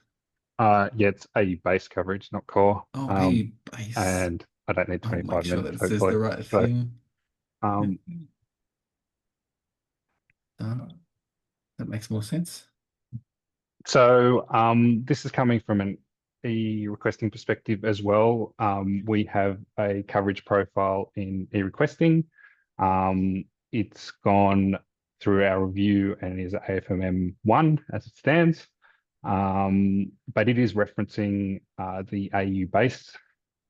Yeah, it's AU base coverage, not core. Oh, AU base. And I don't need I'll 25 make sure minutes, that says hopefully. the right So, thing. That makes more sense. So this is coming from an e-requesting perspective as well. We have a coverage profile in e-requesting. It's gone through our review and is AFMM 1 as it stands. But it is referencing the AU base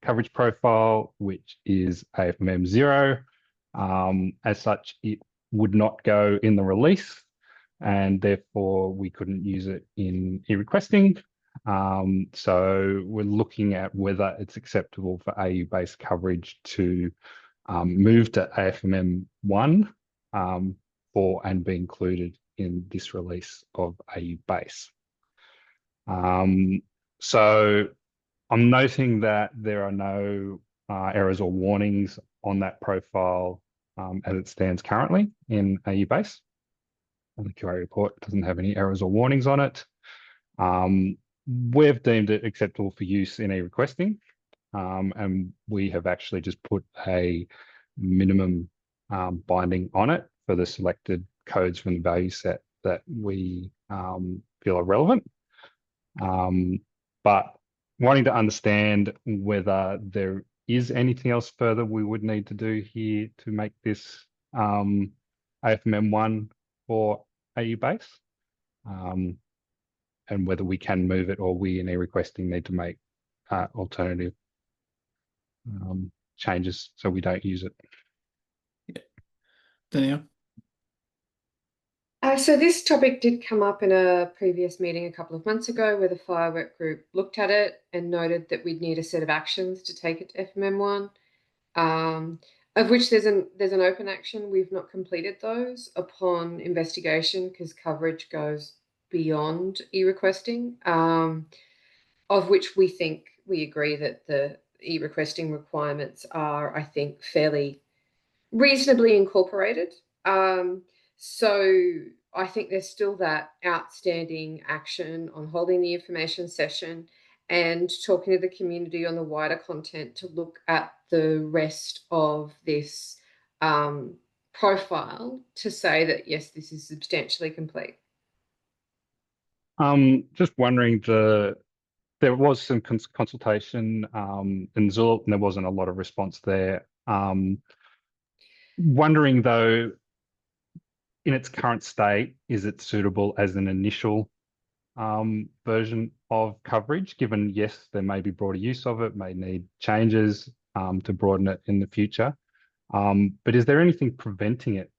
coverage profile, which is AFMM 0. As such, it would not go in the release, and therefore we couldn't use it in e-requesting. So we're looking at whether it's acceptable for AU-based coverage to move to AFMM 1 for and be included in this release of AU base. So I'm noting that there are no errors or warnings on that profile as it stands currently in AU base. The QA report doesn't have any errors or warnings on it. We've deemed it acceptable for use in e-requesting, and we have actually just put a minimum binding on it for the selected codes from the value set that we feel are relevant. But wanting to understand whether there is anything else further we would need to do here to make this AFMM 1 for AU base, and whether we can move it or we in e-requesting need to make alternative changes so we don't use it. Yeah. Danielle? So this topic did come up in a previous meeting a couple of months ago where the FHIR Work Group looked at it and noted that we'd need a set of actions to take it to FMM1, of which there's an open action. We've not completed those upon investigation because coverage goes beyond e-requesting, of which we agree that the e-requesting requirements are, I think, fairly reasonably incorporated. So I think there's still that outstanding action on holding the information session and talking to the community on the wider content to look at the rest of this profile to say that, yes, this is substantially complete. Just wondering, there was some consultation in Zult, and there wasn't a lot of response there. Wondering though, in its current state, is it suitable as an initial version of coverage, given, yes, there may be broader use of it, may need changes to broaden it in the future. But is there anything preventing it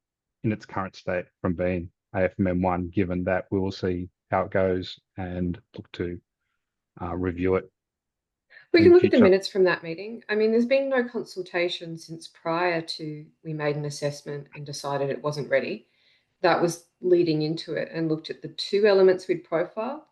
in its current state from being AFMM 1, given that we will see how it goes and look to review it? We can look at the minutes from that meeting. I mean, there's been no consultation since prior to we made an assessment and decided it wasn't ready. That was leading into it and looked at the two elements we'd profiled.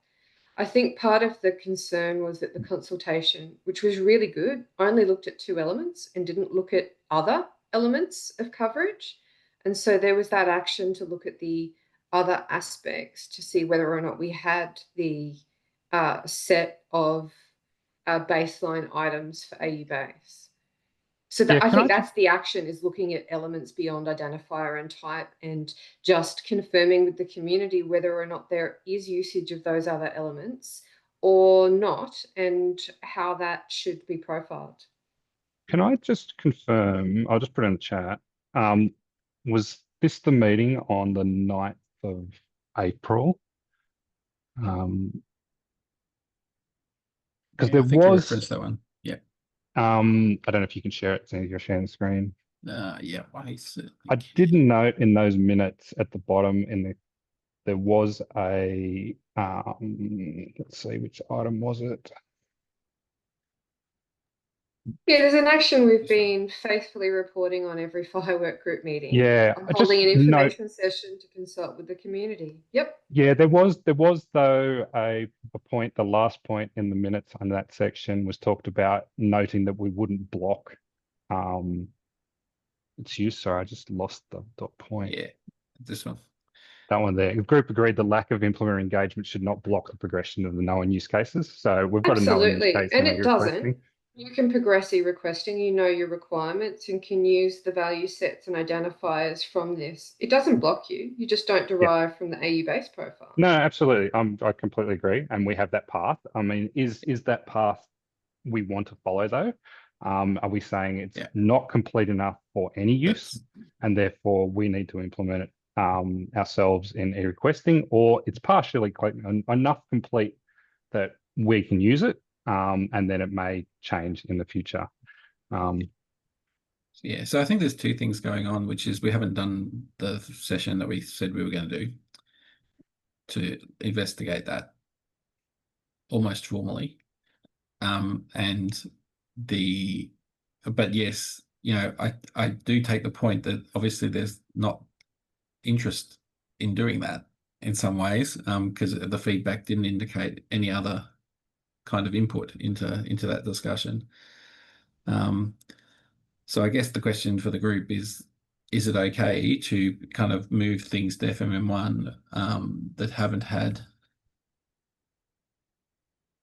I think part of the concern was that the consultation, which was really good, only looked at two elements and didn't look at other elements of coverage. And so there was that action to look at the other aspects to see whether or not we had the set of baseline items for AU base. So that, I think that's the action, is looking at elements beyond identifier and type and just confirming with the community whether or not there is usage of those other elements, or not, and how that should be profiled. Can I just confirm? I'll just put it in the chat. Was this the meeting on the 9th of April? Because there I think you was. referenced that one. Yeah. I don't know if you can share it. So you're sharing the screen. Yeah. I didn't note in those minutes at the bottom there was a let's see, which item was it? Yeah, there's an action we've been faithfully reporting on every FHIR Work Group meeting. Yeah, I'm I holding just an information session to consult with the community. Yep. Yeah, there was though a point, the last point in the minutes on that section was talked about noting that we wouldn't block its use. Sorry, I just lost the point. Yeah, this one. That one there. The group agreed the lack of implementer engagement should not block the progression of the known use cases. So we've got a known use case and and it doesn't. You can progress requesting, you know your requirements and can use the value sets and identifiers from this. It doesn't block you. You just don't derive from the AU base profile. No, absolutely. I completely agree. And we have that path. I mean, is that path we want to follow though? Are we saying it's not complete enough for any use and therefore we need to implement it ourselves in e-requesting, or it's partially enough complete that we can use it and then it may change in the future? Yeah, so I think there's two things going on, which is we haven't done the session that we said we were going to do to investigate that almost formally. But yes, you know, I do take the point that obviously there's not interest in doing that in some ways, because the feedback didn't indicate any other kind of input into that discussion. So I guess the question for the group is it okay to kind of move things to FMM1 that haven't had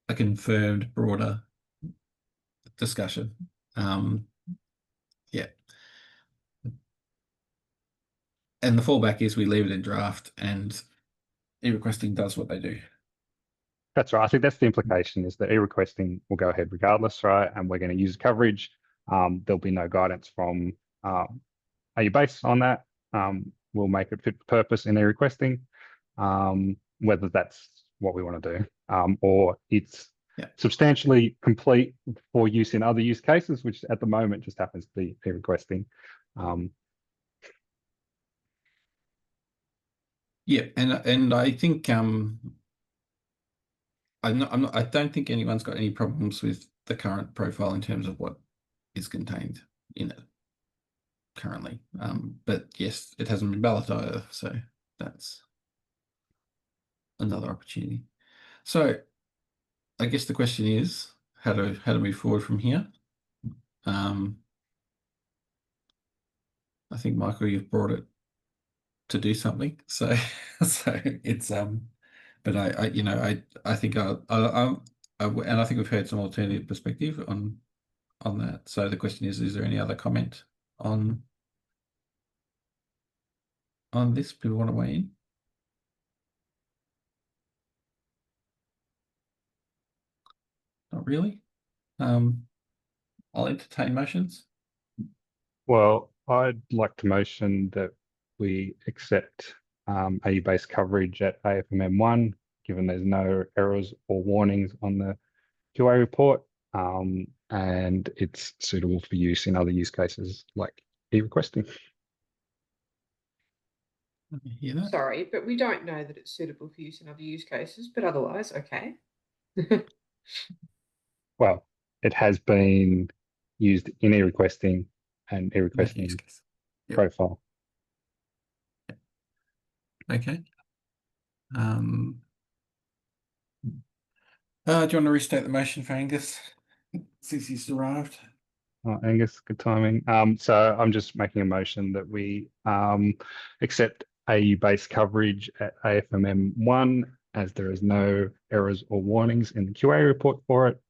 a confirmed broader discussion? Yeah. And the fallback is we leave it in draft and e-requesting does what they do. That's right. I think that's the implication, is that e-requesting will go ahead regardless, right? And we're going to use coverage. There'll be no guidance from AU base on that. We'll make it fit for purpose in e-requesting, whether that's what we want to do or it's substantially complete for use in other use cases, which at the moment just happens to be e-requesting. Yeah, and I think I don't think anyone's got any problems with the current profile in terms of what is contained in it currently. But yes, it hasn't been balloted either, so that's another opportunity. So I guess the question is how to move forward from here. I think Michael, you've brought it to do something, so it's but I you know I think and I think we've heard some alternative perspective on that. So the question is there any other comment on this? People want to weigh in? Not really. I'll entertain motions. Well, I'd like to motion that we accept AU-based coverage at AFMM1, given there's no errors or warnings on the QA report, and it's suitable for use in other use cases like e-requesting. Hear that? Sorry, but we don't know that it's suitable for use in other use cases, but otherwise, okay. Well, it has been used in e-requesting and e-requesting profile. Okay. Do you want to restate the motion for Angus since he's arrived? Oh, Angus, good timing. So I'm just making a motion that we accept AU-based coverage at AFMM1 as there is no errors or warnings in the QA report for it,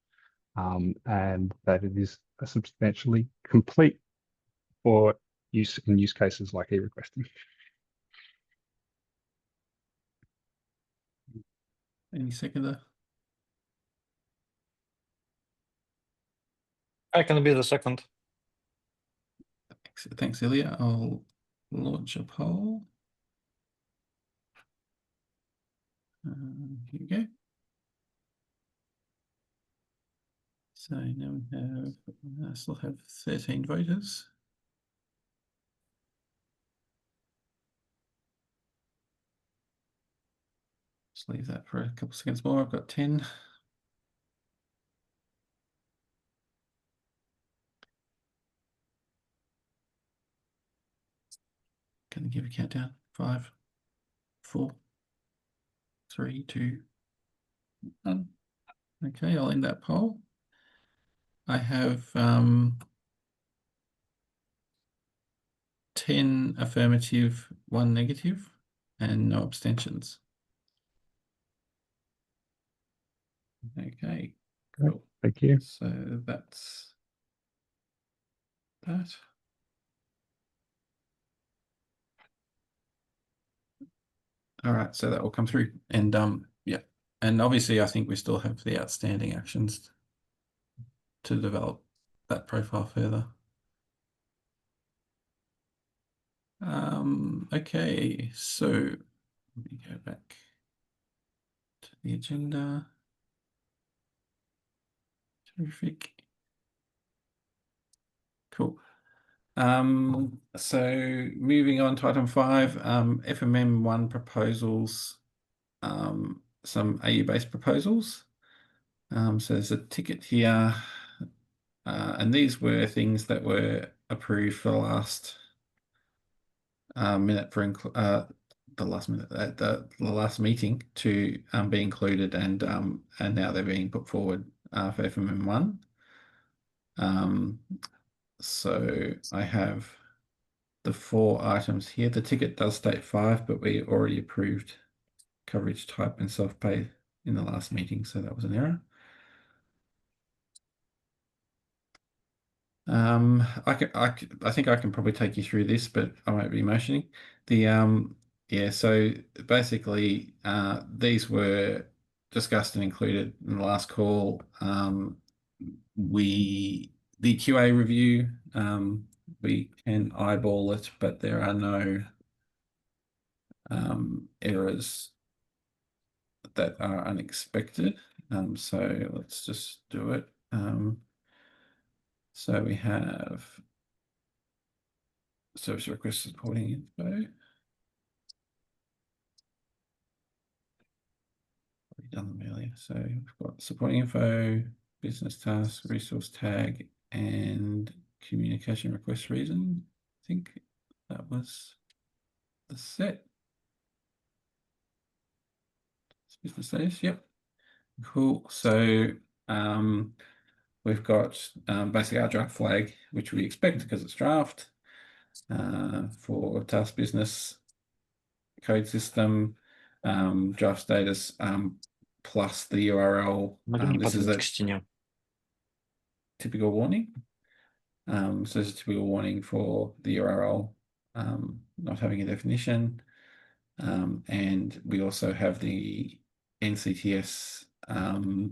and that it is substantially complete for use in use cases like e-requesting. Any seconder? I can be the second. Thanks, Ilya. I'll launch a poll. Here we go. So now we have, I still have 13 voters. Just leave that for a couple of seconds more. I've got 10. Can I give a countdown? 5, 4, 3, 2, 1. Okay, I'll end that poll. I have 10 affirmative, 1 negative, and no abstentions. Okay, cool. Thank you. So that's that. All right, so that will come through. And yeah, and obviously I think we still have the outstanding actions to develop that profile further. Okay, so let me go back to the agenda. Terrific. Cool. So moving on to item 5, FMM 1 proposals, some AU-based proposals. So there's a ticket here, and these were things that were approved for the last minute for the last minute the last meeting to be included, and now they're being put forward for FMM 1. So I have the 4 items here. The ticket does state 5, but we already approved coverage type and self-pay in the last meeting, so that was an error. I think I can probably take you through this, but I won't be motioning. Yeah, so basically these were discussed and included in the last call. The QA review, we can eyeball it, but there are no errors that are unexpected. So let's just do it. So we have service request supporting info. We've done them earlier. So we've got supporting info, business task, resource tag, and communication request reason. I think that was the set. Business status, yep. Cool. So we've got basically our draft flag, which we expect because it's draft, for task business code system, draft status, plus the URL. This is a typical warning. So there's a typical warning for the URL not having a definition. And we also have the NCTS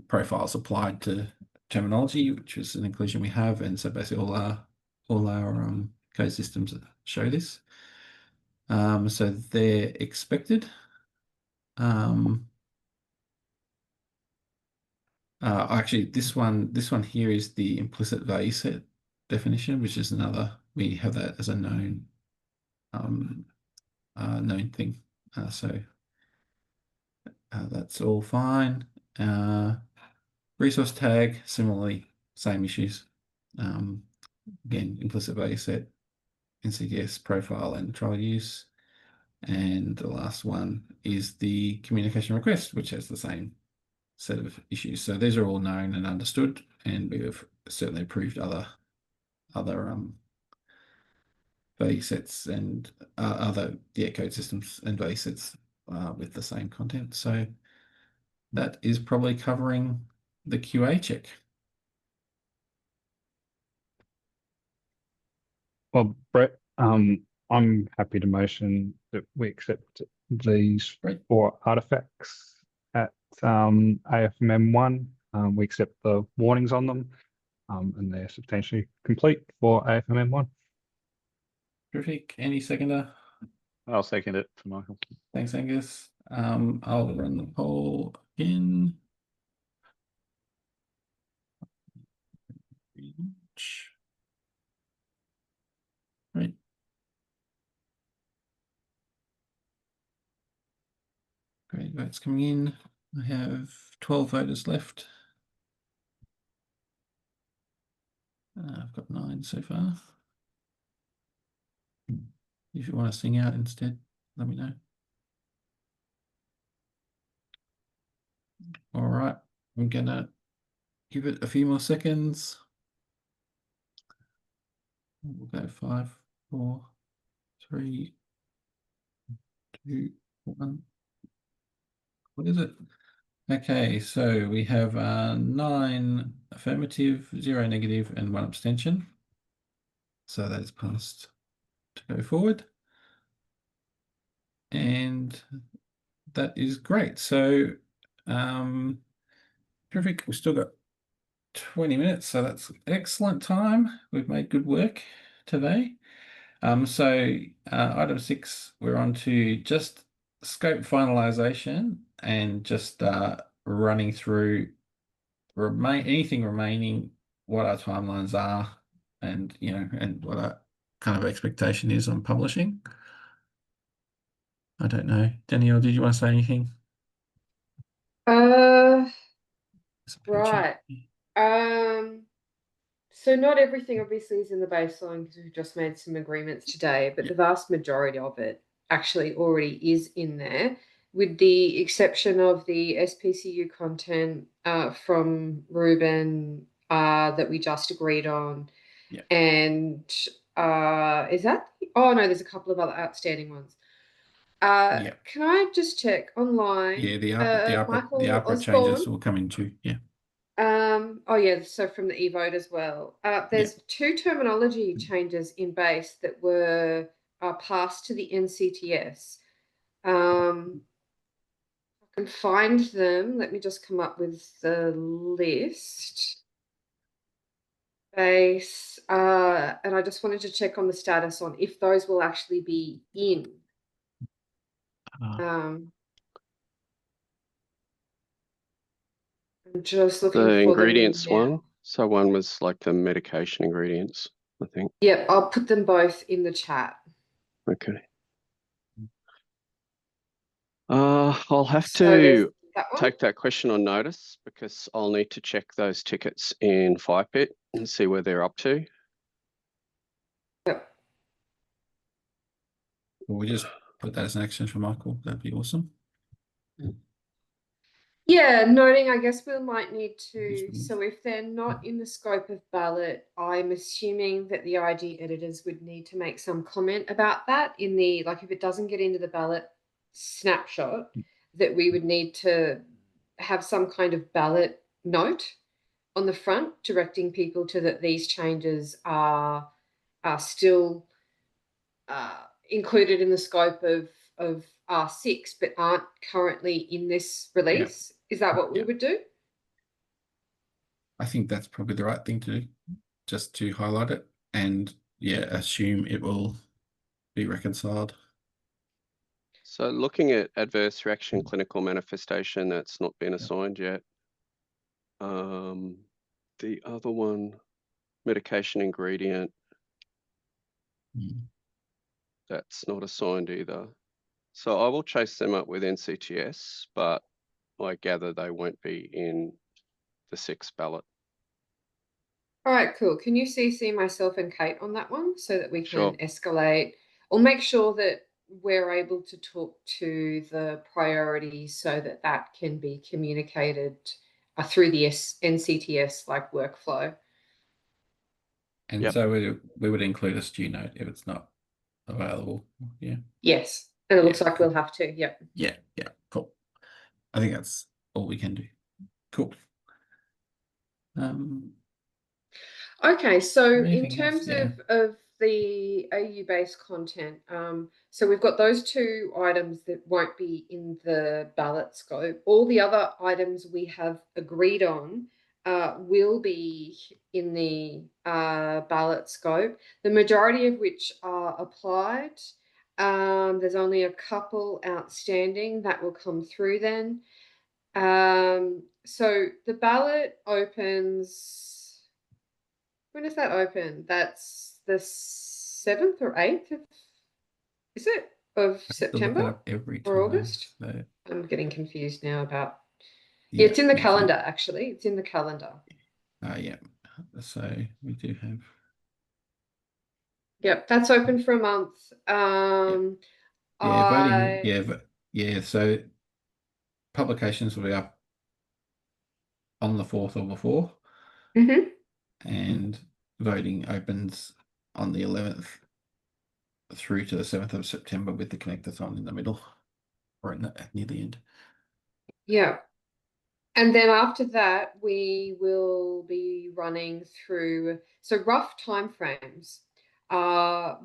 profiles applied to terminology, which is an inclusion we have. And so basically all our code systems show this. So they're expected. Actually, this one here is the implicit value set definition, which is another. We have that as a known known thing. So that's all fine. Resource tag, similarly, same issues. Again, implicit value set, NCTS profile and trial use. And the last one is the communication request, which has the same set of issues. So these are all known and understood, and we have certainly approved other value sets and other code systems and value sets with the same content. So that is probably covering the QA check. Well, Brett, I'm happy to motion that we accept these 4 artifacts at AFMM 1. We accept the warnings on them. and they're substantially complete for AFMM 1. Terrific. Any seconder? I'll second it for Michael. Thanks, Angus. I'll run the poll in. Right. Great votes coming in. I have 12 voters left. I've got 9 so far. If you want to sing out instead, let me know. All right, I'm gonna give it a few more seconds. We'll go 5, 4, 3, 2, 1. What is it? Okay, so we have 9 affirmative, 0 negative, and 1 abstention. So that is passed to go forward. And that is great. So terrific. We've still got 20 minutes, so that's excellent time. We've made good work today. So item 6, we're on to just scope finalisation and just running through anything remaining, what our timelines are, and and what our kind of expectation is on publishing. I don't know, Danielle, did you want to say anything? Right. So not everything obviously is in the baseline because we've just made some agreements today, but the vast majority of it actually already is in there, with the exception of the SPCU content from Ruben that we just agreed on. Yeah. And is that? Oh no, there's a couple of other outstanding ones. Yeah. Can I just check online? Yeah, the APRA changes will come into, yeah. Oh yeah, so from the e-vote as well. There's 2 terminology changes in base that were passed to the NCTS. I can find them. Let me just come up with the list. Base, and I just wanted to check on the status on if those will actually be in. I'm just looking the for ingredients them now. one. So one was like the medication ingredients, I think. Yeah, I'll put them both in the chat. Okay. I'll have to take that question on notice because I'll need to check those tickets in FHIR and see where they're up to. Yep. Will we just put that as an action for Michael? That'd be awesome. Yeah, noting, I guess we might need to, so if they're not in the scope of ballot, I'm assuming that the ID editors would need to make some comment about that in the, like if it doesn't get into the ballot snapshot, that we would need to have some kind of ballot note on the front directing people to that these changes are still included in the scope of R6 but aren't currently in this release. Is that what we would do? I think that's probably the right thing to do, just to highlight it and assume it will be reconciled. So looking at adverse reaction clinical manifestation, that's not been assigned yet. The other one, medication ingredient, that's not assigned either. So I will chase them up with NCTS, but I gather they won't be in the 6th ballot. All right, cool. Can you CC myself and Kate on that one so that we can Sure. escalate or make sure that we're able to talk to the priorities so that that can be communicated through the NCTS like workflow. And so we would include a STU note if it's not available. Yeah. Yes. And it looks like we'll have to. Yep. Yeah. Cool. I think that's all we can do. Cool. Okay, so in Anything terms else? of the AU-based content, so we've got those 2 items that won't be in the ballot scope. All the other items we have agreed on will be in the ballot scope, the majority of which are applied. There's only a couple outstanding that will come through then. So the ballot opens, when does that open? That's the 7th or 8th of, is it, of September every or August? So. I'm getting confused now about, yeah, it's in the calendar, actually. It's in the calendar. Yeah. So we do have. Yep, that's open for a month. Voting. So publications will be up on the 4th or before, and voting opens on the 11th through to the 7th of September with the connectathon in the middle, or near the end. Yeah. And then after that, we will be running through, so rough timeframes,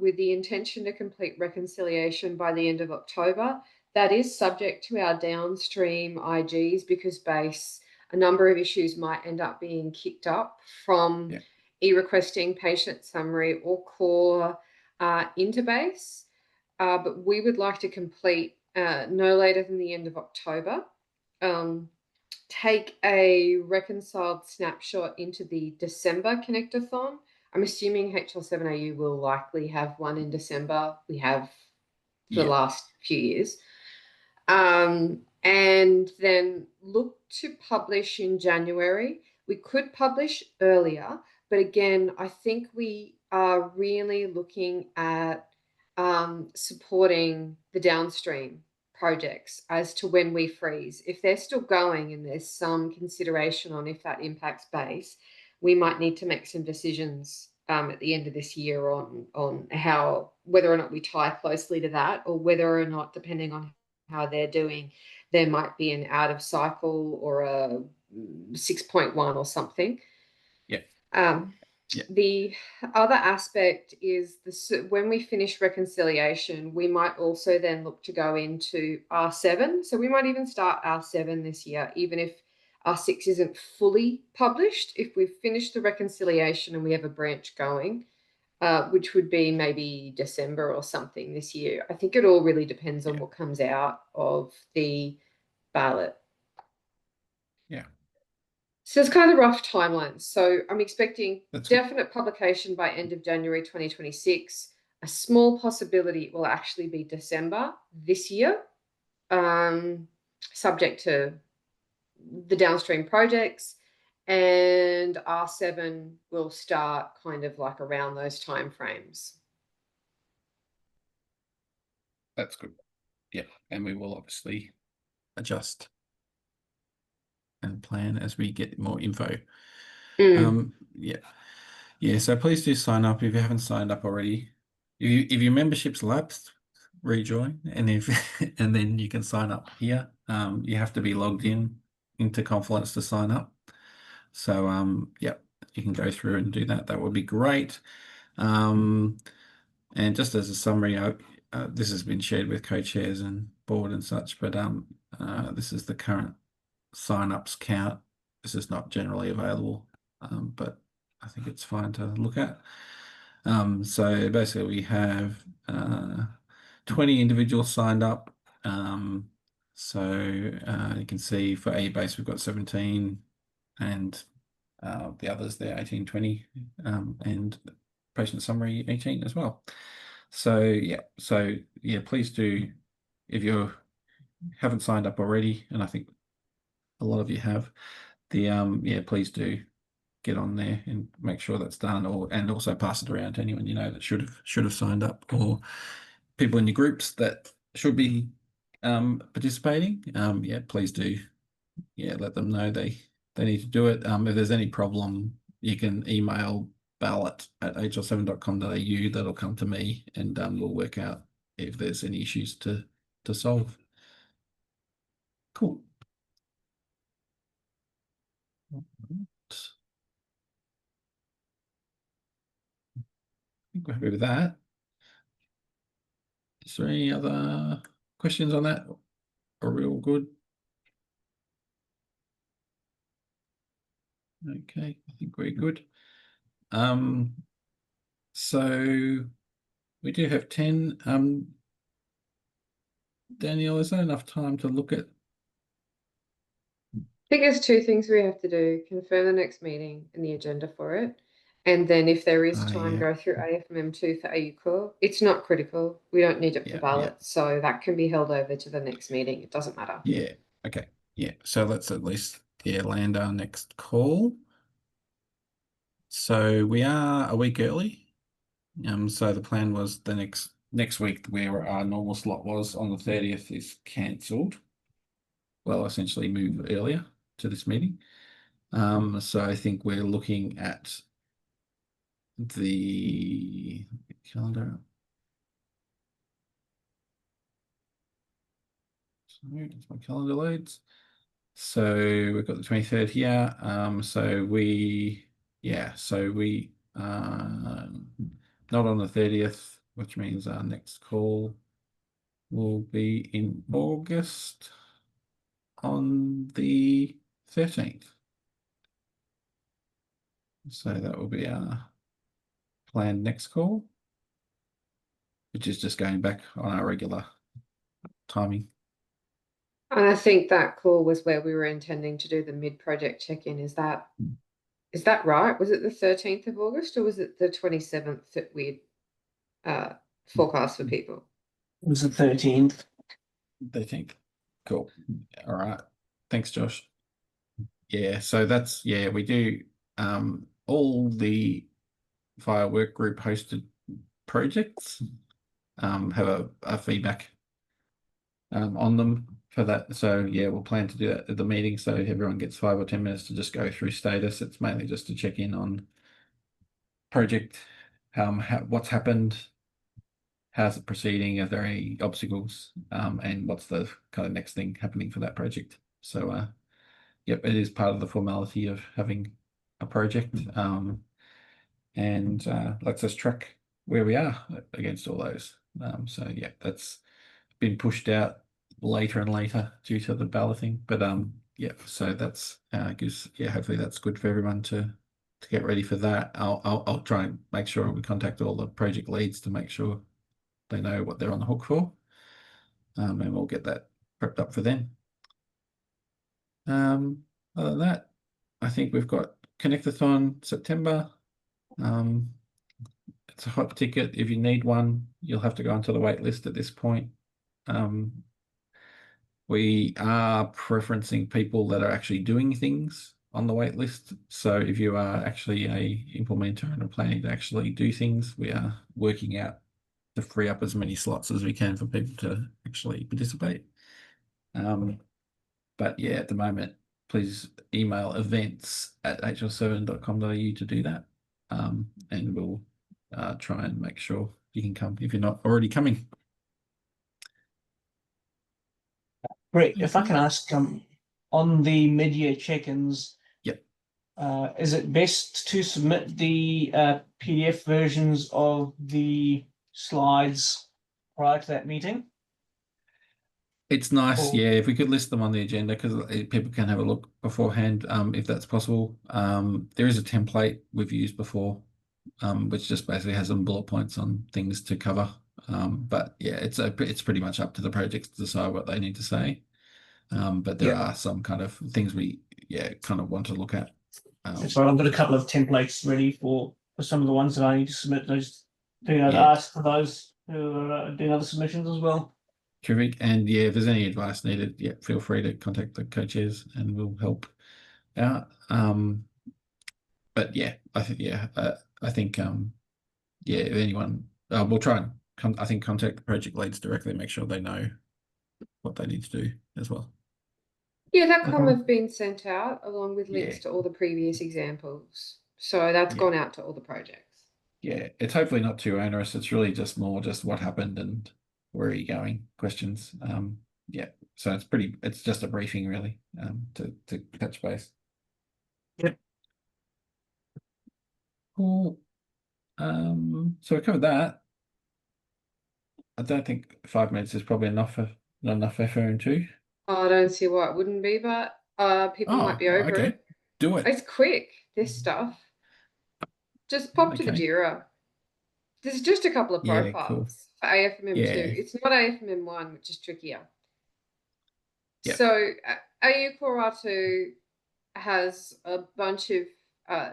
with the intention to complete reconciliation by the end of October. That is subject to our downstream IGs, because base, a number of issues might end up being kicked up from e-requesting, patient summary, or core into base. But we would like to complete no later than the end of October. Take a reconciled snapshot into the December connectathon. I'm assuming HL7AU will likely have one in December. We have for the last few years. And then look to publish in January. We could publish earlier, but again, I think we are really looking at supporting the downstream projects as to when we freeze. If they're still going and there's some consideration on if that impacts base, we might need to make some decisions at the end of this year on how, whether or not we tie closely to that, or whether or not, depending on how they're doing, there might be an out of cycle or a 6.1 or something. The other aspect is when we finish reconciliation, we might also then look to go into R7. So we might even start R7 this year, even if R6 isn't fully published. If we've finished the reconciliation and we have a branch going, which would be maybe December or something this year. I think it all really depends on what comes out of the ballot. So it's kind of rough timelines. So I'm expecting definite publication by end of January 2026. A small possibility it will actually be December this year, subject to the downstream projects, and R7 will start kind of like around those timeframes. That's good. Yeah, and we will obviously adjust and plan as we get more info. So please do sign up if you haven't signed up already. If your membership's lapsed, rejoin, and and then you can sign up here. You have to be logged into Confluence to sign up. So you can go through and do that. That would be great. And just as a summary, this has been shared with co-chairs and board and such, but this is the current sign-ups count. This is not generally available, but I think it's fine to look at. So basically we have 20 individuals signed up. So you can see for A-base we've got 17, and the others there 18, 20, and patient summary 18 as well. So please do, if you haven't signed up already, and I think a lot of you have, please do get on there and make sure that's done, and also pass it around to anyone you know that should have signed up, or people in your groups that should be participating. Please do let them know they need to do it. If there's any problem, you can email ballot@hl7.com.au. that'll come to me, and we'll work out if there's any issues to solve. Cool. I think we're happy with that. Is there any other questions on that? Are we all good? Okay, I think we're good. So we do have 10. Daniel, is that enough time to look at? I think there's two things we have to do: confirm the next meeting and the agenda for it. And then if there is time, Yeah. go through AFMM2 for AU Core. It's not critical. We don't need it for Yeah, ballot. So that can be held over to the next meeting. It doesn't matter. Yeah. Okay. Yeah. So let's at least land our next call. So we are a week early. So the plan was the next week where our normal slot was on the 30th is cancelled. Well, essentially move earlier to this meeting. So I think we're looking at the calendar. Sorry, that's my calendar loads. So we've got the 23rd here. So we not on the 30th, which means our next call will be in August on the 13th. So that will be our planned next call, which is just going back on our regular timing. And I think that call was where we were intending to do the mid-project check-in. Is that right? Was it the 13th of August or was it the 27th that we'd forecast for people? It was the 13th. 13th. Cool. All right. Thanks, Josh. Yeah, so that's, we do all the FHIR Work Group hosted projects have a feedback on them for that. So yeah, we'll plan to do that at the meeting. So everyone gets 5 or 10 minutes to just go through status. It's mainly just to check in on project, what's happened, how's it proceeding, are there any obstacles, and what's the kind of next thing happening for that project. So yep, it is part of the formality of having a project, and lets us track where we are against all those. So yeah, that's been pushed out later and later due to the balloting, but yeah, so that's gives, hopefully that's good for everyone to get ready for that. I'll try and make sure we contact all the project leads to make sure they know what they're on the hook for, and we'll get that prepped up for them. Other than that, I think we've got Connectathon September. It's a hot ticket. If you need one, you'll have to go onto the wait list at this point. We are preferencing people that are actually doing things on the wait list. So if you are actually a implementer and are planning to actually do things, we are working out to free up as many slots as we can for people to actually participate. But yeah, at the moment, please email events@hl7.com.au to do that. And we'll try and make sure you can come if you're not already coming. Great. If I can ask, on the mid-year check-ins, yep. Is it best to submit the PDF versions of the slides prior to that meeting? It's nice, Or- yeah, if we could list them on the agenda because people can have a look beforehand, if that's possible. There is a template we've used before, which just basically has some bullet points on things to cover. But yeah, it's pretty much up to the projects to decide what they need to say. But there are some kind of things we kind of want to look at. That's right. I've got a couple of templates ready for some of the ones that I need to submit. I just ask for those who are doing other submissions as well. Terrific. And yeah, if there's any advice needed, feel free to contact the co-chairs and we'll help out. But yeah, I think if anyone, we'll try and contact the project leads directly, make sure they know what they need to do as well. Yeah, that com have been sent out along with links to all the previous examples. So that's gone out to all the projects. Yeah, it's hopefully not too onerous. It's really just more just what happened and where are you going questions. So it's just a briefing really, to touch base. Yep. Cool. So we covered that. I don't think 5 minutes is probably enough for not enough FHIR 2. I don't see why it wouldn't be, but people might be over it. Do it. It's quick, this stuff. Just pop to the Okay. JIRA. There's just a couple of Yeah, profiles cool. for AFMM2. Yeah. It's not AFMM1, which is trickier. Yep. So AU Core R2 has a bunch of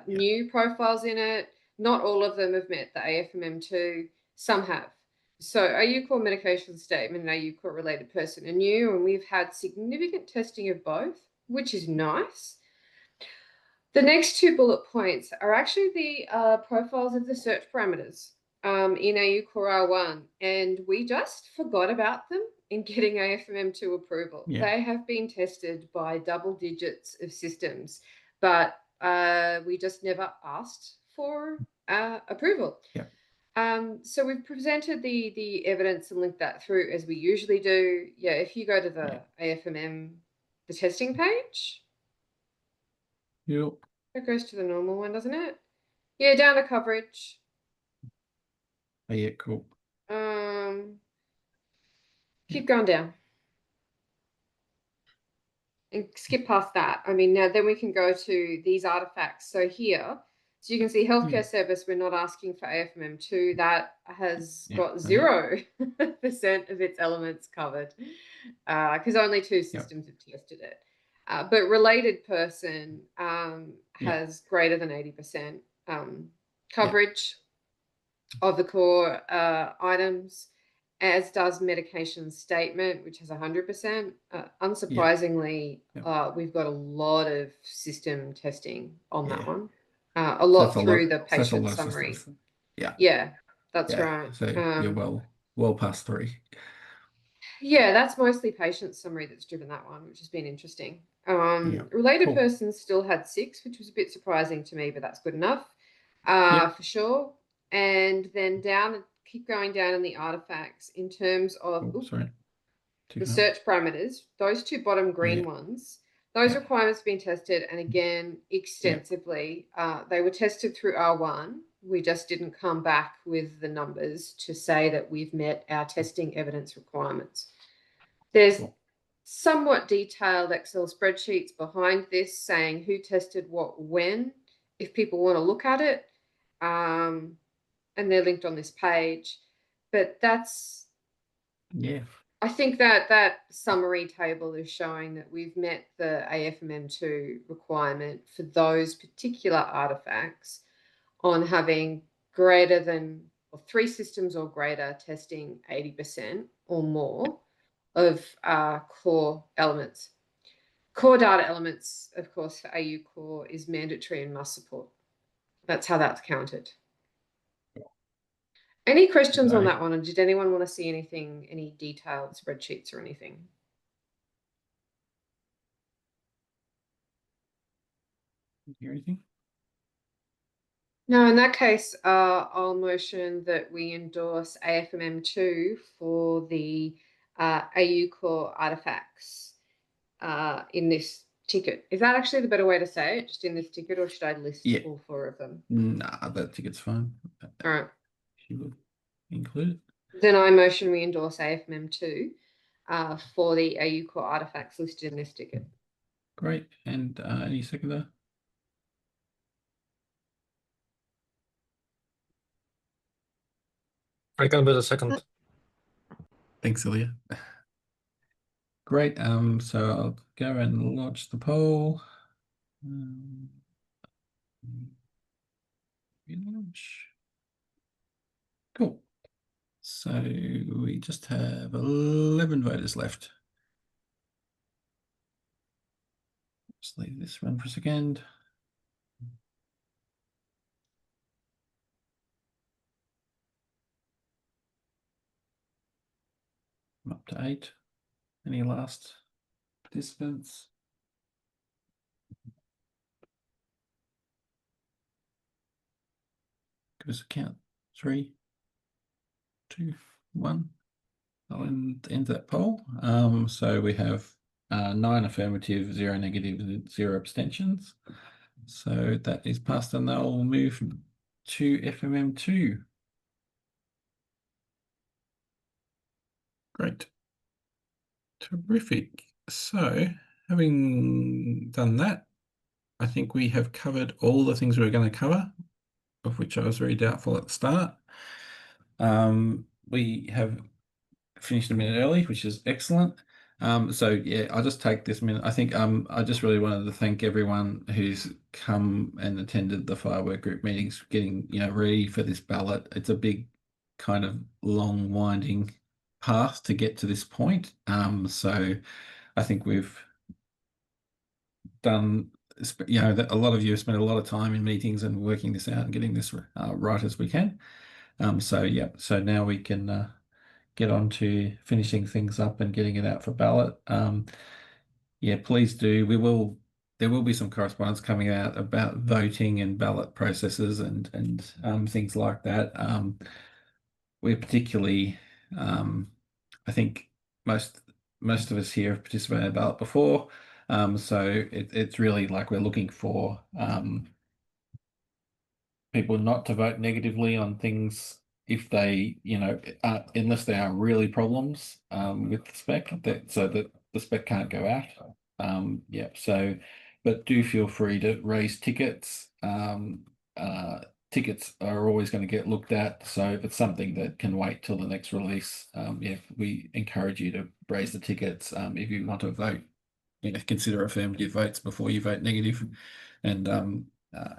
new profiles in it. Not all of them have met the AFMM2. Some have. So AU Core medication statement and AU Core related person are new, and we've had significant testing of both, which is nice. The next two bullet points are actually the profiles of the search parameters in AU Core R1, and we just forgot about them in getting AFMM2 approval. Yeah. They have been tested by double digits of systems, but we just never asked for approval. Yeah. So we've presented the evidence and linked that through as we usually do. Yeah, if you go to the AFMM, the testing page. Yep. It goes to the normal one, doesn't it? Yeah, down to coverage. Oh, yeah, cool. Keep going down. And skip past that. I mean, now then we can go to these artifacts. So here, so you can see healthcare service, we're not asking for AFMM2. That has got 0% of its elements covered because only 2 systems have tested it. But related person has greater than 80% coverage of the core items, as does medication statement, which has 100%. Unsurprisingly, we've got a lot of system testing on that one. A lot through the patient summary. Yeah, that's right. So you're well past 3. Yeah, that's mostly patient summary that's driven that one, which has been interesting. Related persons still had 6, which was a bit surprising to me, but that's good enough for sure. And then keep going down in the artifacts in terms of the search parameters, those 2 bottom green ones, those requirements have been tested, and again, extensively. They were tested through R1. We just didn't come back with the numbers to say that we've met our testing evidence requirements. There's somewhat detailed Excel spreadsheets behind this saying who tested what when, if people want to look at it. And they're linked on this page. But that's, I think that summary table is showing that we've met the AFMM2 requirement for those particular artifacts on having greater than 3 systems or greater testing 80% or more of core elements. Core data elements, of course, for AU Core is mandatory and must support. That's how that's counted. Any questions on that one? And did anyone want to see anything, any detailed spreadsheets or anything? Hear anything? No, in that case, I'll motion that we endorse AFMM2 for the AU Core artifacts in this ticket. Is that actually the better way to say it? Just in this ticket, or should I list all 4 of them? Nah, that ticket's fine. All right. She will include it. Then I motion we endorse AFMM2 for the AU Core artifacts listed in this ticket. Great. And any seconder? I can be the second. Thanks, Ilya. Great. So I'll go and launch the poll. Launch. Cool. So we just have 11 voters left. Just leave this run for a second. I'm up to 8. Any last participants? Give us a count. 3, 2, 1. I'll end that poll. So we have 9 affirmative, 0 negative, 0 abstentions. So that is passed, and they'll move to FMM2. Great. Terrific. So having done that, I think we have covered all the things we were going to cover, of which I was very doubtful at the start. We have finished a minute early, which is excellent. So yeah, I'll just take this minute. I think I just really wanted to thank everyone who's come and attended the FHIR Work Group meetings, getting ready for this ballot. It's a big kind of long winding path to get to this point. So I think we've done, a lot of you have spent a lot of time in meetings and working this out and getting this right as we can. So yeah, so now we can get on to finishing things up and getting it out for ballot. Yeah, please do. There will be some correspondence coming out about voting and ballot processes and things like that. We're particularly, I think most of us here have participated in a ballot before. So it's really like we're looking for people not to vote negatively on things if they, unless there are really problems with the spec, so that the spec can't go out. Yeah, so, but do feel free to raise tickets. Tickets are always going to get looked at, so if it's something that can wait till the next release, yeah, we encourage you to raise the tickets. If you want to vote, consider affirmative votes before you vote negative, and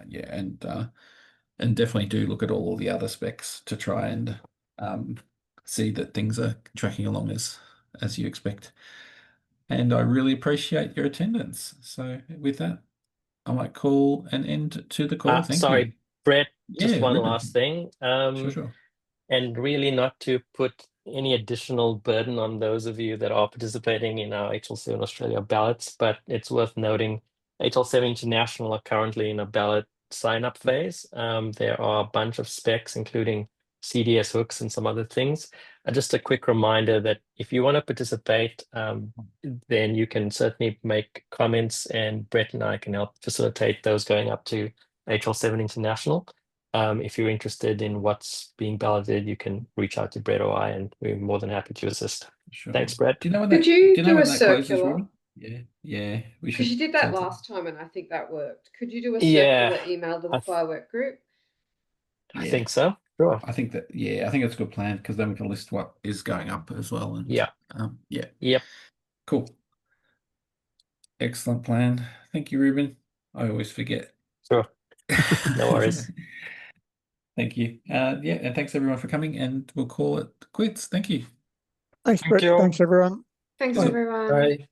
yeah, and definitely do look at all the other specs to try and see that things are tracking along as you expect. And I really appreciate your attendance. So with that, I might call an end to the call. Thank sorry, you. Brett, just Yeah, one Ruben. last thing. Sure. And really not to put any additional burden on those of you that are participating in our HL7 Australia ballots, but it's worth noting HL7 International are currently in a ballot sign-up phase. There are a bunch of specs, including CDS hooks and some other things. Just a quick reminder that if you want to participate, then you can certainly make comments, and Brett and I can help facilitate those going up to HL7 International. If you're interested in what's being balloted, you can reach out to Brett or I, and we're more than happy to assist. Sure. Thanks, Brett. Do you know when Could you do a when that closes, circular? Ruben? Yeah, we should. Because you did that send last time, and I think that worked. Could you do a Yeah, circular email to the FHIR Work Group? I think so. Sure. I think it's a good plan, because then we can list what is going up as well. And yeah. Yep. Cool. Excellent plan. Thank you, Ruben. I always forget. Sure. No worries. Thank you. Yeah, and thanks everyone for coming, and we'll call it quits. Thank you. Thanks, Brett. you. Thanks, everyone. Thanks, Bye. everyone. Bye.